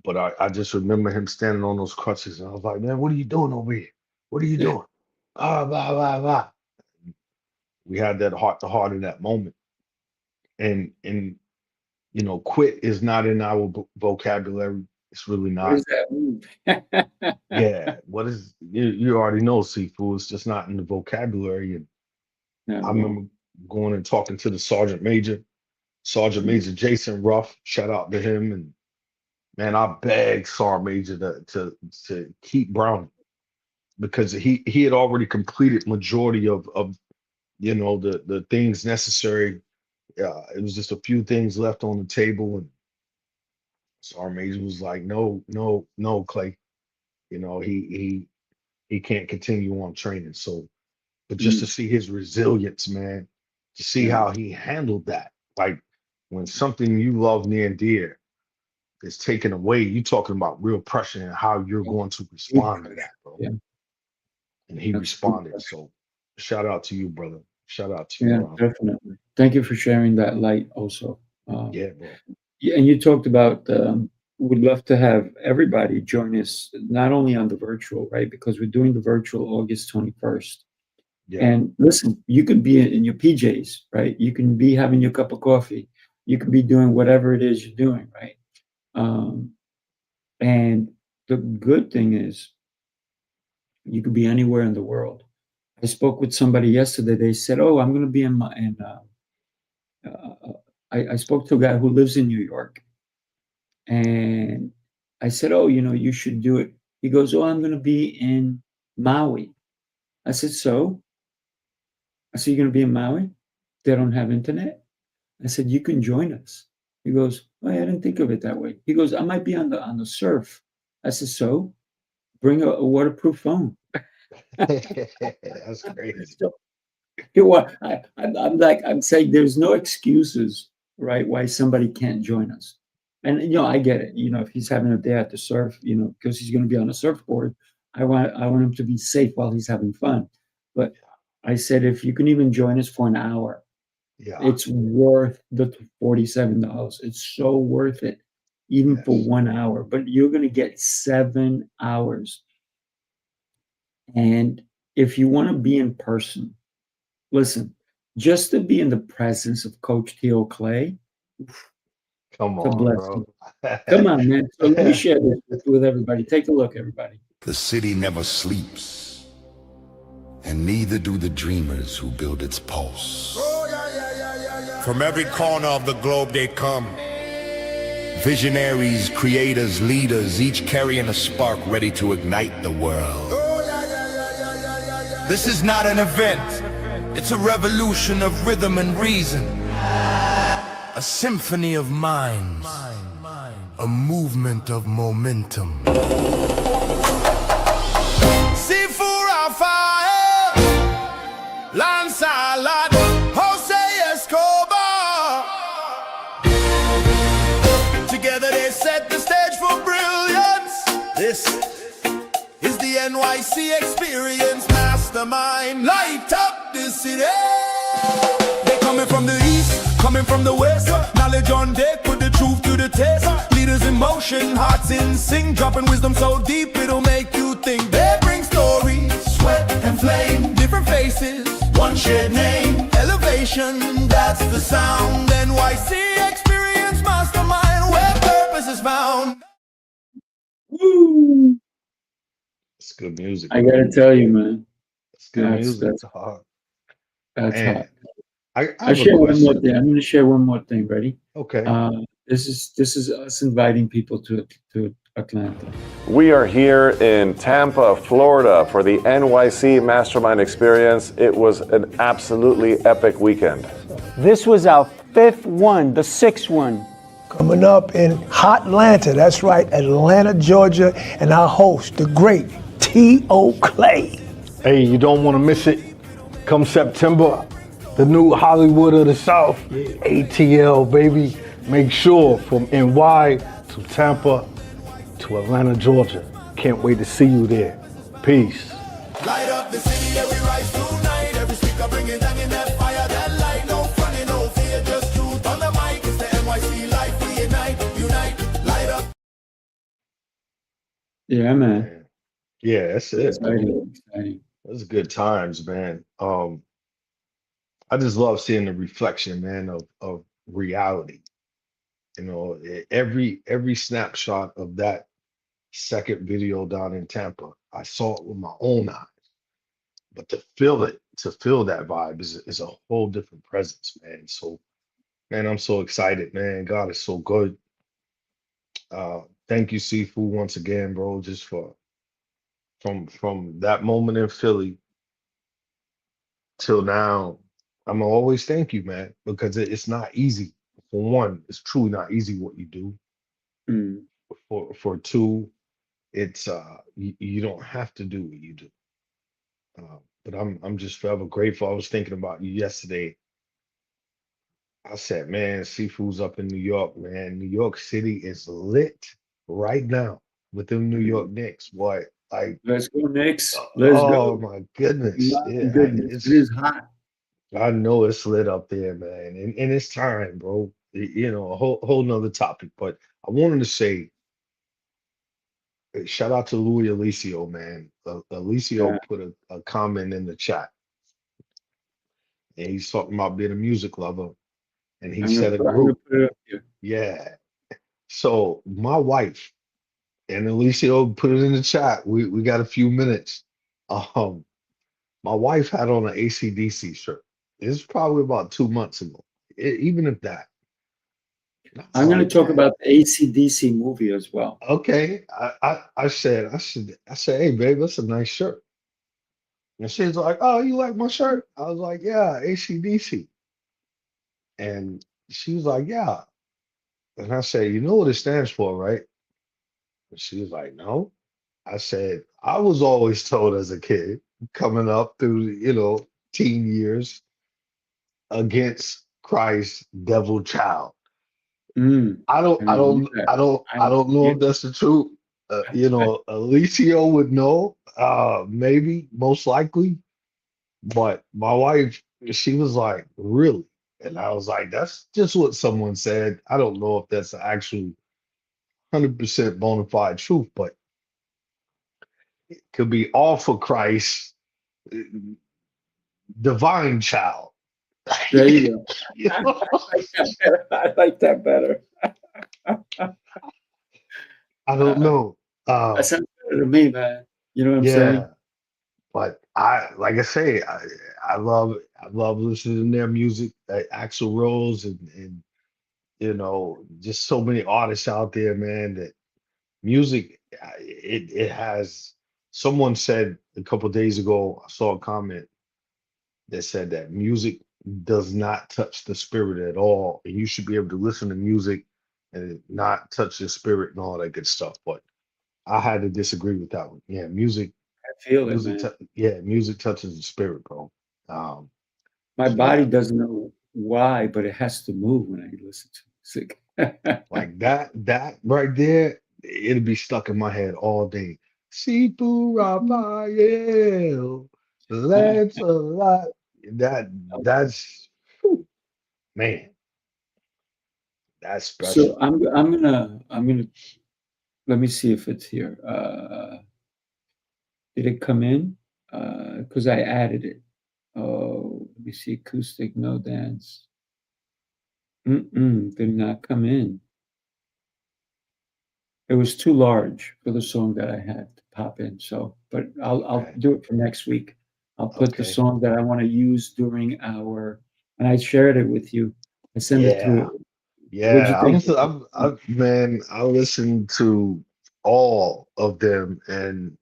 Speaker 3: but I just remember him standing on those crutches, and I was like, man, what are you doing over here? What are you doing? Ah, blah, blah, blah. We had that heart to heart in that moment. And quit is not in our vocabulary. It's really
Speaker 2: What
Speaker 3: not.
Speaker 2: does that mean?
Speaker 3: Yeah. What is you already know, Seafood. It's just not in the vocabulary. And
Speaker 2: Not
Speaker 3: I
Speaker 2: at all.
Speaker 3: remember going and talking to the Sergeant Major Jason Ruff. Shout out to him. And man, I begged Sergeant Major to keep Browning because he had already completed majority of the things necessary. It was just a few things left on the table, and Sergeant Major was like, "No, no, no, Clay. He can't continue on training." So, but just to
Speaker 2: Mm.
Speaker 3: see his resilience, man, to see
Speaker 2: Yeah.
Speaker 3: how he handled that, like when something you love near and dear is taken away, you talking about real pressure and how you're
Speaker 2: Yeah.
Speaker 3: going to
Speaker 2: Deep
Speaker 3: respond to
Speaker 2: pressure.
Speaker 3: that, bro.
Speaker 2: Yeah.
Speaker 3: And he
Speaker 2: That's deep
Speaker 3: responded.
Speaker 2: pressure.
Speaker 3: So, shout out to you, brother. Shout out to
Speaker 2: Yeah,
Speaker 3: you.
Speaker 2: definitely. Thank you for sharing that light also.
Speaker 3: Yeah, bro.
Speaker 2: Yeah, and you talked about would love to have everybody join us, not only on the virtual, right? Because we're doing the virtual August 21st.
Speaker 3: Yeah,
Speaker 2: And listen, you could be in your PJs, right? You can be having your cup of coffee. You could be doing whatever it is you're doing, right? Um, and the good thing is you could be anywhere in the world. I spoke with somebody yesterday. They said, "Oh, I'm going to be uh, I spoke to a guy who lives in New York, and I said, "Oh, you should do it." He goes, "Oh, I'm going to be in Maui." I said, "So?" I said, "You're going to be in Maui? They don't have internet?" I said, "You can join us." He goes, "Oh, I didn't think of it that way." He goes, "I might be on the surf." I said, "So bring a waterproof phone."
Speaker 3: that's crazy.
Speaker 2: So I'm like, I'm saying there's no excuses, right? Why somebody can't join us. And I get it. If he's having a day at the surf, because he's going to be on a surfboard, I want him to be safe while he's having fun. But I said, if you can even join us for an hour,
Speaker 3: Yeah,
Speaker 2: it's worth the $47. It's so worth it, even for
Speaker 3: yes,
Speaker 2: 1 hour. But you're going to get 7 hours. And if you want to be in person, listen, just to be in the presence of Coach Theo Clay,
Speaker 3: Come
Speaker 2: It's a
Speaker 3: on,
Speaker 2: blessing.
Speaker 3: bro.
Speaker 2: Come on, man. So let me share this with everybody. Take a look, everybody.
Speaker 4: The city never sleeps, and neither do the dreamers who build its pulse. From every corner of the globe they come. Visionaries, creators, leaders, each carrying a spark ready to ignite the world. This is not an event. It's a revolution of rhythm and reason. A symphony of minds. A movement of momentum. Sifu Rafael, Lancelot, Jose Escobar. Together they set the stage for brilliance. This is the NYC Experience Mastermind. Light up the city. They coming from the east, coming from the west. Knowledge on deck, put the truth to the test. Leaders in motion, hearts in sync, dropping wisdom so deep it'll make you think. They bring stories, sweat and flame, different faces, one shared name. Elevation, that's the sound. NYC Experience Mastermind, where purpose is found.
Speaker 2: Woo!
Speaker 3: It's good music.
Speaker 2: I gotta tell you, man.
Speaker 3: It's good
Speaker 2: That's-
Speaker 3: music.
Speaker 2: that's-
Speaker 3: dog.
Speaker 2: That's
Speaker 3: Man,
Speaker 2: hot.
Speaker 3: I
Speaker 2: I'll
Speaker 3: have a
Speaker 2: share one
Speaker 3: question.
Speaker 2: more thing. I'm going to share one more thing. Ready?
Speaker 3: Okay.
Speaker 2: This is us inviting people to Atlanta.
Speaker 5: We are here in Tampa, Florida for the NYC Mastermind Experience. It was an absolutely epic weekend.
Speaker 6: This was our fifth one, the sixth one.
Speaker 7: Coming up in Hot Atlanta, that's right, Atlanta, Georgia, and our host, the great T.O. Clay.
Speaker 8: Hey, you don't want to miss it. Come September, the new Hollywood of the South, ATL, baby. Make sure from NY to Tampa to Atlanta, Georgia. Can't wait to see you there. Peace.
Speaker 4: Light up the city, yeah, we rise tonight. Every speaker bringing down in that fire, that light. No fronting, no fear, just truth on the mic. It's the NYC life, we unite, light up.
Speaker 2: Yeah, man.
Speaker 3: Yeah, that's it.
Speaker 2: Exciting. Exciting.
Speaker 3: Those good times, man. I just love seeing the reflection, man, of reality. You know, every snapshot of that second video down in Tampa, I saw it with my own eyes. But to feel that vibe is a whole different presence, man. So, man, I'm so excited, man. God is so good. Thank you, Sifu, once again, bro, just for from that moment in Philly till now. I'm gonna always thank you, man, because it's not easy. For one, it's truly not easy what you do.
Speaker 2: Mm.
Speaker 3: For two, it's you don't have to do what you do. But I'm just forever grateful. I was thinking about you yesterday. I said, man, Sifu's up in New York, man. New York City is lit right now with them New York Knicks. Boy, like,
Speaker 2: Let's go, Knicks. Let's
Speaker 3: oh
Speaker 2: go.
Speaker 3: my goodness.
Speaker 2: My
Speaker 3: Yeah,
Speaker 2: goodness. It is hot.
Speaker 3: I know it's lit up there, man. And it's time, bro. You know, a whole nother topic. But I wanted to say, shout out to Louis Alicio, man. Alicio
Speaker 2: Yeah.
Speaker 3: put a comment in the chat. And he's talking about being a music lover. And he said a
Speaker 2: I'm gonna
Speaker 3: group.
Speaker 2: put it up here.
Speaker 3: Yeah. So my wife and Alicio put it in the chat. We got a few minutes. My wife had on an AC/DC shirt. It's probably about 2 months ago, even if that. And I was
Speaker 2: I'm going to
Speaker 3: like,
Speaker 2: talk
Speaker 3: "Man,
Speaker 2: about the AC/DC movie as well.
Speaker 3: okay." I said, hey, babe, that's a nice shirt. And she's like, oh, you like my shirt? I was like, yeah, AC/DC. And she was like, yeah. And I said, you know what it stands for, right? And she was like, no. I said, I was always told as a kid, coming up through, teen years, against Christ, devil, child.
Speaker 2: Mm.
Speaker 3: I don't know if that's the truth. Alicio would know, maybe, most likely. But my wife, she was like, really? And I was like, that's just what someone said. I don't know if that's the actual 100% bona fide truth, but it could be all for Christ, divine child.
Speaker 2: There you go.
Speaker 3: You know?
Speaker 2: I like that better.
Speaker 3: don't know.
Speaker 2: That sounds better to me, man. You know what I'm
Speaker 3: Yeah,
Speaker 2: saying?
Speaker 3: but like I say, I love listening to their music, Axl Rose and just so many artists out there, man. That music, it has. Someone said a couple days ago, I saw a comment that said that music does not touch the spirit at all, and you should be able to listen to music and it not touch your spirit and all that good stuff. But I had to disagree with that one. Yeah,
Speaker 2: I feel it, man.
Speaker 3: yeah, music touches the spirit, bro. Um,
Speaker 2: My
Speaker 3: so
Speaker 2: body
Speaker 3: yeah,
Speaker 2: doesn't know why, but it has to move when I listen to music.
Speaker 3: like that right there, it'll be stuck in my head all day. Sifu Rafael, let's a lot. That's whew, man, that's
Speaker 2: So
Speaker 3: special.
Speaker 2: I'm gonna let me see if it's here. Did it come in? Because I added it. Oh, let me see. Acoustic, no dance. Did not come in. It was too large for the song that I had to pop in. So, but I'll
Speaker 3: Okay,
Speaker 2: do it for next week. I'll put the
Speaker 3: okay,
Speaker 2: song that I want to use during our, and I shared it with you. I send it
Speaker 3: yeah,
Speaker 2: through. What'd you
Speaker 3: yeah.
Speaker 2: think?
Speaker 3: Man, I listened to all of them, and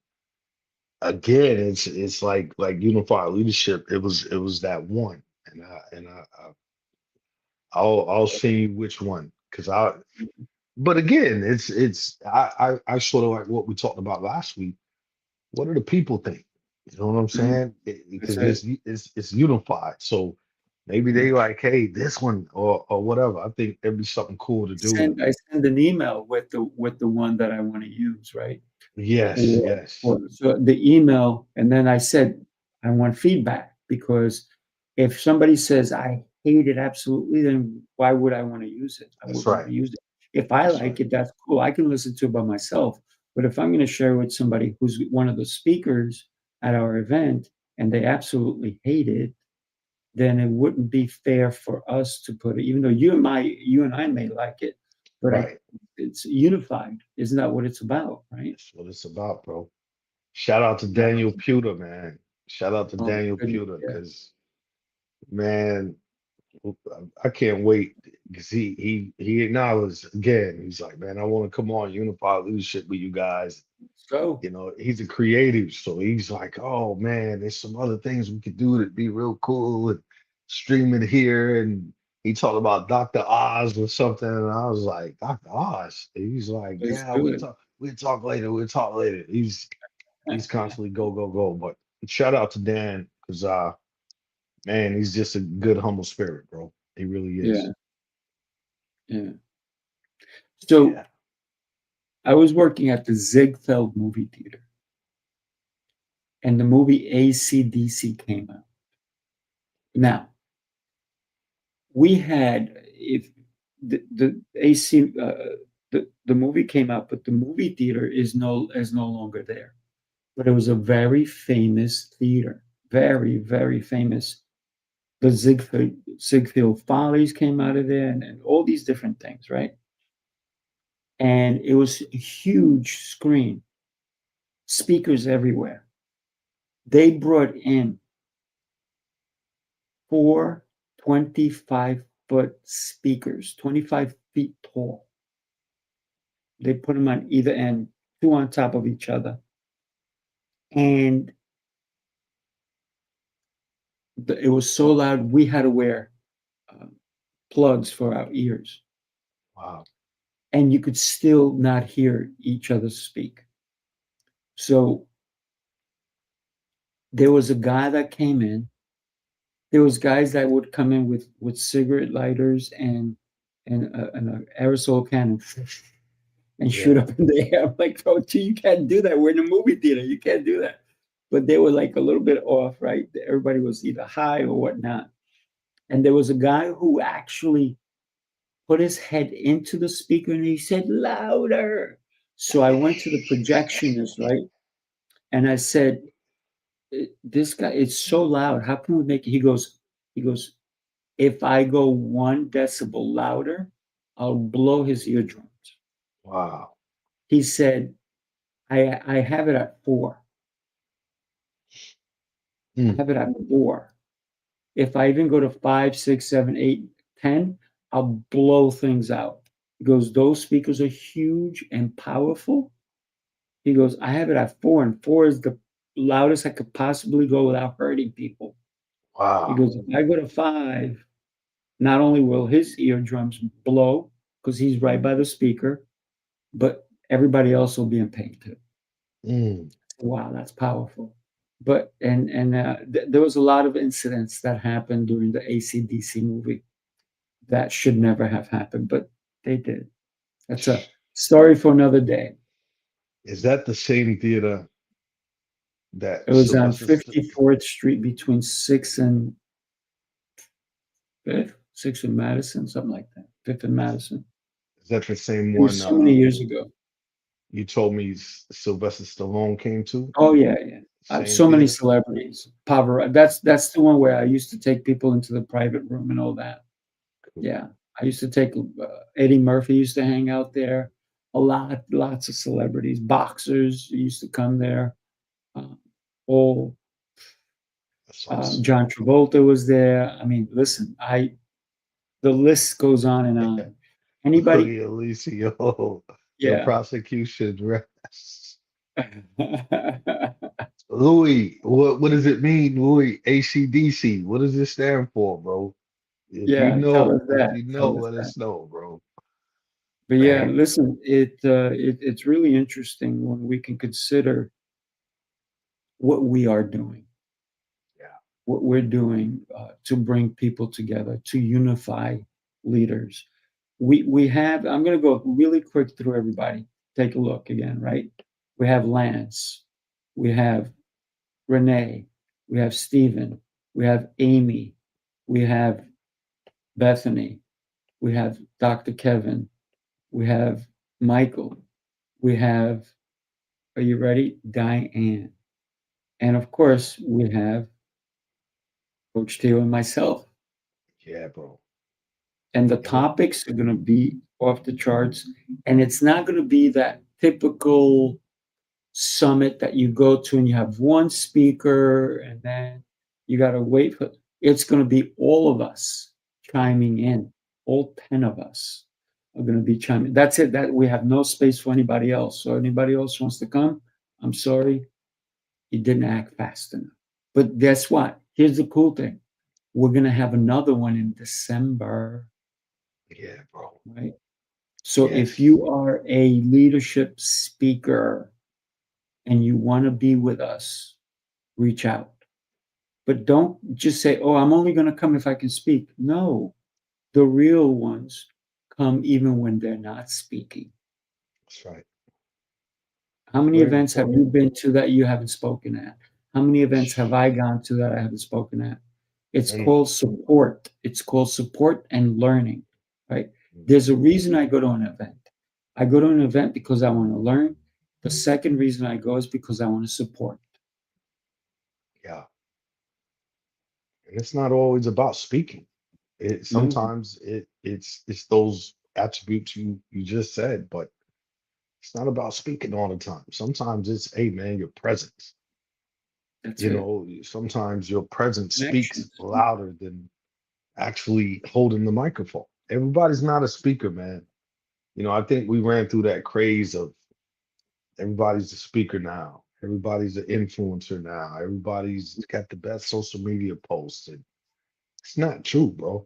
Speaker 3: again, it's like unified leadership. It was that one, I'll see which one because I. But again, I sort of like what we talked about last week. What do the people think? You know what I'm
Speaker 2: Mm,
Speaker 3: saying?
Speaker 2: that's
Speaker 3: Because
Speaker 2: it.
Speaker 3: it's unified. So maybe
Speaker 2: Yeah.
Speaker 3: they like, hey, this one or whatever. I think it'd be something cool to do.
Speaker 2: I send an email with the one that I want to use, right?
Speaker 3: Yes,
Speaker 2: Or,
Speaker 3: yes,
Speaker 2: so the email, and then I said I want feedback because if somebody says I hate it absolutely, then why would I want to use it? I
Speaker 3: that's
Speaker 2: wouldn't want
Speaker 3: right.
Speaker 2: to use it. If I
Speaker 3: That's right.
Speaker 2: like it, that's cool. I can listen to it by myself. But if I'm going to share with somebody who's one of the speakers at our event and they absolutely hate it, then it wouldn't be fair for us to put it, even though you and I may like it, but
Speaker 3: Right.
Speaker 2: it's unified. Isn't that what it's about, right?
Speaker 3: That's what it's about, bro. Shout out to
Speaker 2: Yeah.
Speaker 3: Daniel Pewter, man. Shout out to
Speaker 2: Oh my
Speaker 3: Daniel
Speaker 2: goodness.
Speaker 3: Pewter,
Speaker 2: Yeah.
Speaker 3: because man, I can't wait because he acknowledged again. He's like, man, I want to come on Unified Leadership with you guys.
Speaker 2: So
Speaker 3: He's a creative, so he's like, oh man, there's some other things we could do that'd be real cool and stream it here. And he talked about Dr. Oz or something, and I was like, Dr. Oz? And he's like,
Speaker 2: let's
Speaker 3: yeah,
Speaker 2: do it.
Speaker 3: we'll talk later, we'll talk later. He's constantly go, go, go. But shout out to Dan, because man, he's just a good, humble spirit, bro. He really is.
Speaker 2: Yeah, yeah. So
Speaker 3: Yeah.
Speaker 2: I was working at the Ziegfeld movie theater, and the movie AC/DC came out. Now we had if the AC the movie came out, but the movie theater is no longer there. But it was a very famous theater, very famous. The Ziegfeld Follies came out of there, and all these different things, right? And it was a huge screen, speakers everywhere. They brought in 4 25-foot speakers, 25 feet tall. They put them on either end, two on top of each other. And it was so loud, we had to wear uh, plugs for our ears.
Speaker 3: Wow.
Speaker 2: And you could still not hear each other speak. So there was a guy that came in. There was guys that would come in with cigarette lighters and an aerosol can and shoot
Speaker 3: Yeah.
Speaker 2: up in the air. I'm like, oh, gee, you can't do that. We're in a movie theater. You can't do that. But they were like a little bit off, right? Everybody was either high or whatnot. And there was a guy who actually put his head into the speaker and he said, louder. So I went to the projectionist, right? And I said, this guy, it's so loud. How can we make it? He goes, if I go 1 decibel louder, I'll blow his eardrums.
Speaker 3: Wow.
Speaker 2: He said, I have it at 4. I
Speaker 3: Mm.
Speaker 2: have it at 4. If I even go to 5, 6, 7, 8, 10, I'll blow things out. He goes, those speakers are huge and powerful. He goes, I have it at 4, and 4 is the loudest I could possibly go without hurting people. He
Speaker 3: Wow.
Speaker 2: goes, if I go to 5, not only will his eardrums blow because he's right by the speaker, but everybody else will be in pain too.
Speaker 3: Mm.
Speaker 2: Wow, that's powerful. But there was a lot of incidents that happened during the AC/DC movie that should never have happened, but they did. That's a story for another day.
Speaker 3: Is that the same theater
Speaker 2: It
Speaker 3: that
Speaker 2: was on
Speaker 3: Sylvester?
Speaker 2: 54th Street between 6th and 5th, 6th and Madison, something like that. 5th and Madison.
Speaker 3: Is that the same
Speaker 2: It
Speaker 3: one?
Speaker 2: was so many years ago.
Speaker 3: You told me Sylvester Stallone came to?
Speaker 2: Oh yeah, yeah.
Speaker 3: Same
Speaker 2: So many
Speaker 3: theater?
Speaker 2: celebrities. Paparazzi. That's the one where I used to take people into the private room and all that.
Speaker 3: Cool.
Speaker 2: Yeah, I used to take Eddie Murphy used to hang out there. Lots of celebrities, boxers used to come there. All
Speaker 3: That's awesome.
Speaker 2: John Travolta was there. I mean, listen, the list goes on and on. Anybody?
Speaker 3: Louis Alicio, the
Speaker 2: Yeah.
Speaker 3: prosecution rests. Louis, what does it mean, Louis? ACDC. What does it stand for, bro? If you
Speaker 2: Yeah, tell us
Speaker 3: know,
Speaker 2: that. Tell us
Speaker 3: let
Speaker 2: that.
Speaker 3: us know, bro.
Speaker 2: But yeah,
Speaker 3: Man.
Speaker 2: listen, it's really interesting when we can consider what we are doing.
Speaker 3: Yeah.
Speaker 2: What we're doing to bring people together, to unify leaders. We have, I'm going to go really quick through everybody. Take a look again, right? We have Lance, we have Renee, we have Stephen, we have Amy, we have Bethany, we have Dr. Kevin, we have Michael, we have, are you ready? Diane. And of course, we have Coach Theo and myself.
Speaker 3: Yeah, bro.
Speaker 2: And the
Speaker 3: Yeah.
Speaker 2: topics are going to be off the charts. And it's not going to be that typical summit that you go to and you have one speaker and then you got to wait for it's going to be all of us chiming in. All 10 of us are going to be chiming. That's it. That we have no space for anybody else. So anybody else wants to come, I'm sorry, you didn't act fast enough. But guess what? Here's the cool thing. We're going to have another one in December.
Speaker 3: Yeah, bro.
Speaker 2: Right. So
Speaker 3: Yes.
Speaker 2: if you are a leadership speaker and you want to be with us, reach out. But don't just say, oh, I'm only going to come if I can speak. No, the real ones come even when they're not speaking.
Speaker 3: That's right.
Speaker 2: How many
Speaker 3: Very
Speaker 2: events have you
Speaker 3: important.
Speaker 2: been to that you haven't spoken at? How many events have I gone to that I haven't spoken at? It's called support. It's called support and learning, right? There's a reason I go to an event. I go to an event because I want to learn. The second reason I go is because I want to support.
Speaker 3: Yeah. And it's not always about speaking.
Speaker 2: No.
Speaker 3: Sometimes it's those attributes you just said, but it's not about speaking all the time. Sometimes it's, hey man, your presence.
Speaker 2: That's
Speaker 3: You
Speaker 2: it.
Speaker 3: know, sometimes your presence speaks
Speaker 2: Connections.
Speaker 3: louder than actually holding the microphone. Everybody's not a speaker, man. You know, I think we ran through that craze of everybody's a speaker now. Everybody's an influencer now. Everybody's got the best social media posts. And it's not true, bro.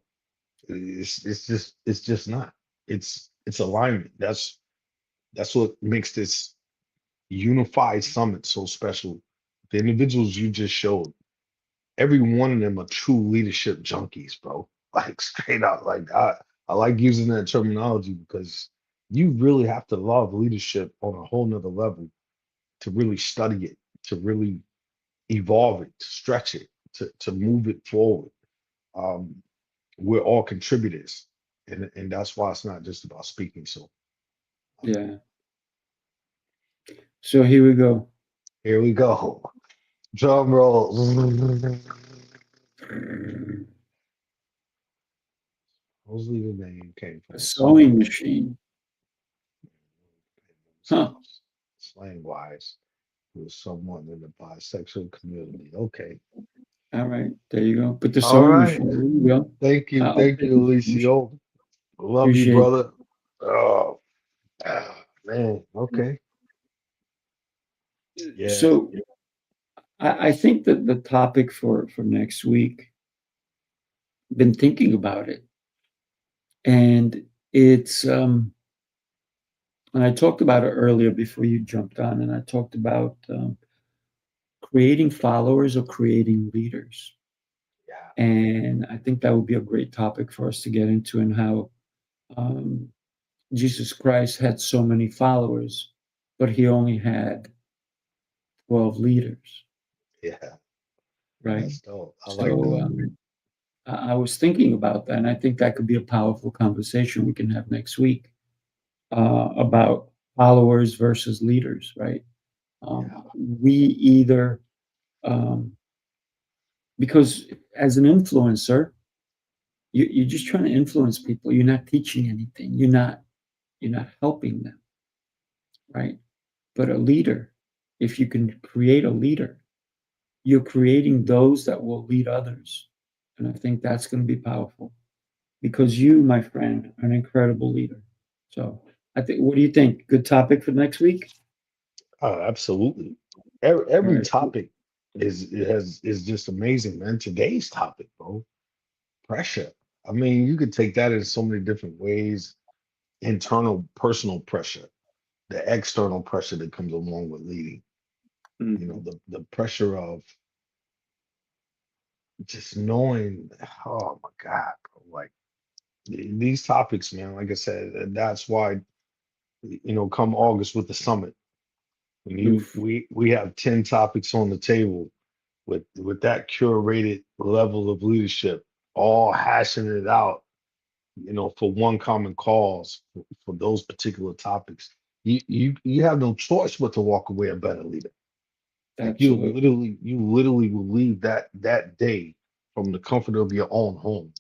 Speaker 3: It's just not. It's alignment. That's what makes this unified summit so special. The individuals you just showed, every one of them are true leadership junkies, bro. Like straight up. Like I like using that terminology because you really have to love leadership on a whole nother level to really study it, to really evolve it, to stretch it, to move it forward. Um, we're all contributors. And that's why it's not just about speaking. So
Speaker 2: Yeah. So here we go.
Speaker 3: here we go. Drum roll. Mostly the name came from
Speaker 2: A
Speaker 3: a song.
Speaker 2: sewing machine. Huh.
Speaker 3: Slang wise, with someone in the bisexual community. Okay.
Speaker 2: All right. There you go. Put the
Speaker 3: All
Speaker 2: sewing
Speaker 3: right.
Speaker 2: machine. There you go.
Speaker 3: Thank you.
Speaker 2: I'll
Speaker 3: Thank
Speaker 2: take
Speaker 3: you,
Speaker 2: the sewing machine.
Speaker 3: Alicio. Love you,
Speaker 2: Appreciate it.
Speaker 3: brother. Oh, man. Okay. Yeah.
Speaker 2: So I think that the topic for next week, been thinking about it, and it's and I talked about it earlier before you jumped on, and I talked about creating followers or creating leaders.
Speaker 3: Yeah.
Speaker 2: And I think that would be a great topic for us to get into, and how um, Jesus Christ had so many followers, but he only had 12 leaders,
Speaker 3: Yeah.
Speaker 2: right?
Speaker 3: That's dope. I like
Speaker 2: So
Speaker 3: that.
Speaker 2: I was thinking about that, and I think that could be a powerful conversation we can have next week about followers versus leaders, right? We either, um, because as an influencer, you're just trying to influence people. You're not teaching anything. You're not helping them, right? But a leader, if you can create a leader, you're creating those that will lead others. And I think that's going to be powerful, because you, my friend, are an incredible leader. So I think, what do you think? Good topic for next week?
Speaker 3: Oh, absolutely. Every
Speaker 2: Right.
Speaker 3: topic is just amazing, man. Today's topic, bro. Pressure. I mean, you could take that in so many different ways. Internal personal pressure, the external pressure that comes along with leading. You know, the pressure of just knowing, oh my God, bro, like these topics, man, like I said, and that's why, come August with the summit, when
Speaker 2: Oof.
Speaker 3: we have 10 topics on the table with that curated level of leadership, all hashing it out, for one common cause for those particular topics. You have no choice but to walk away a better leader. Like
Speaker 2: Absolutely.
Speaker 3: you literally will leave that day from the comfort of your own home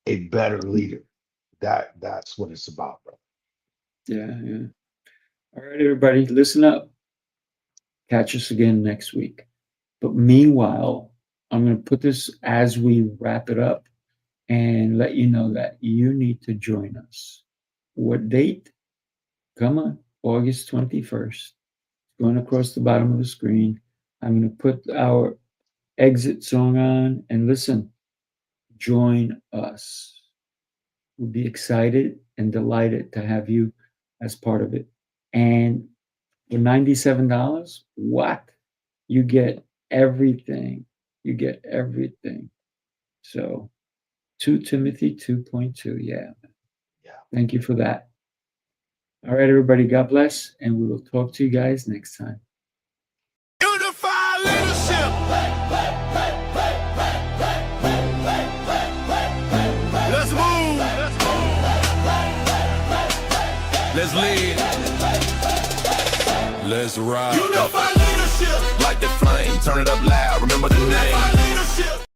Speaker 3: a better leader. That's what it's about, bro.
Speaker 2: Yeah, yeah. All right, everybody, listen up. Catch us again next week. But meanwhile, I'm going to put this as we wrap it up and let you know that you need to join us. What date? Come on, August 21st. Going across the bottom of the screen. I'm going to put our exit song on, and listen, join us. We'll be excited and delighted to have you as part of it. And for $97, what? You get everything. You get everything. So 2 Timothy 2.2. Yeah.
Speaker 3: Yeah.
Speaker 2: Thank you for that. All right, everybody. God bless. And we will talk to you guys next time.
Speaker 4: Unify leadership. Let's move. Let's lead. Let's ride. Unify leadership.
Speaker 1: Light the flame, turn it up loud, remember the name.
Speaker 4: Unify leadership.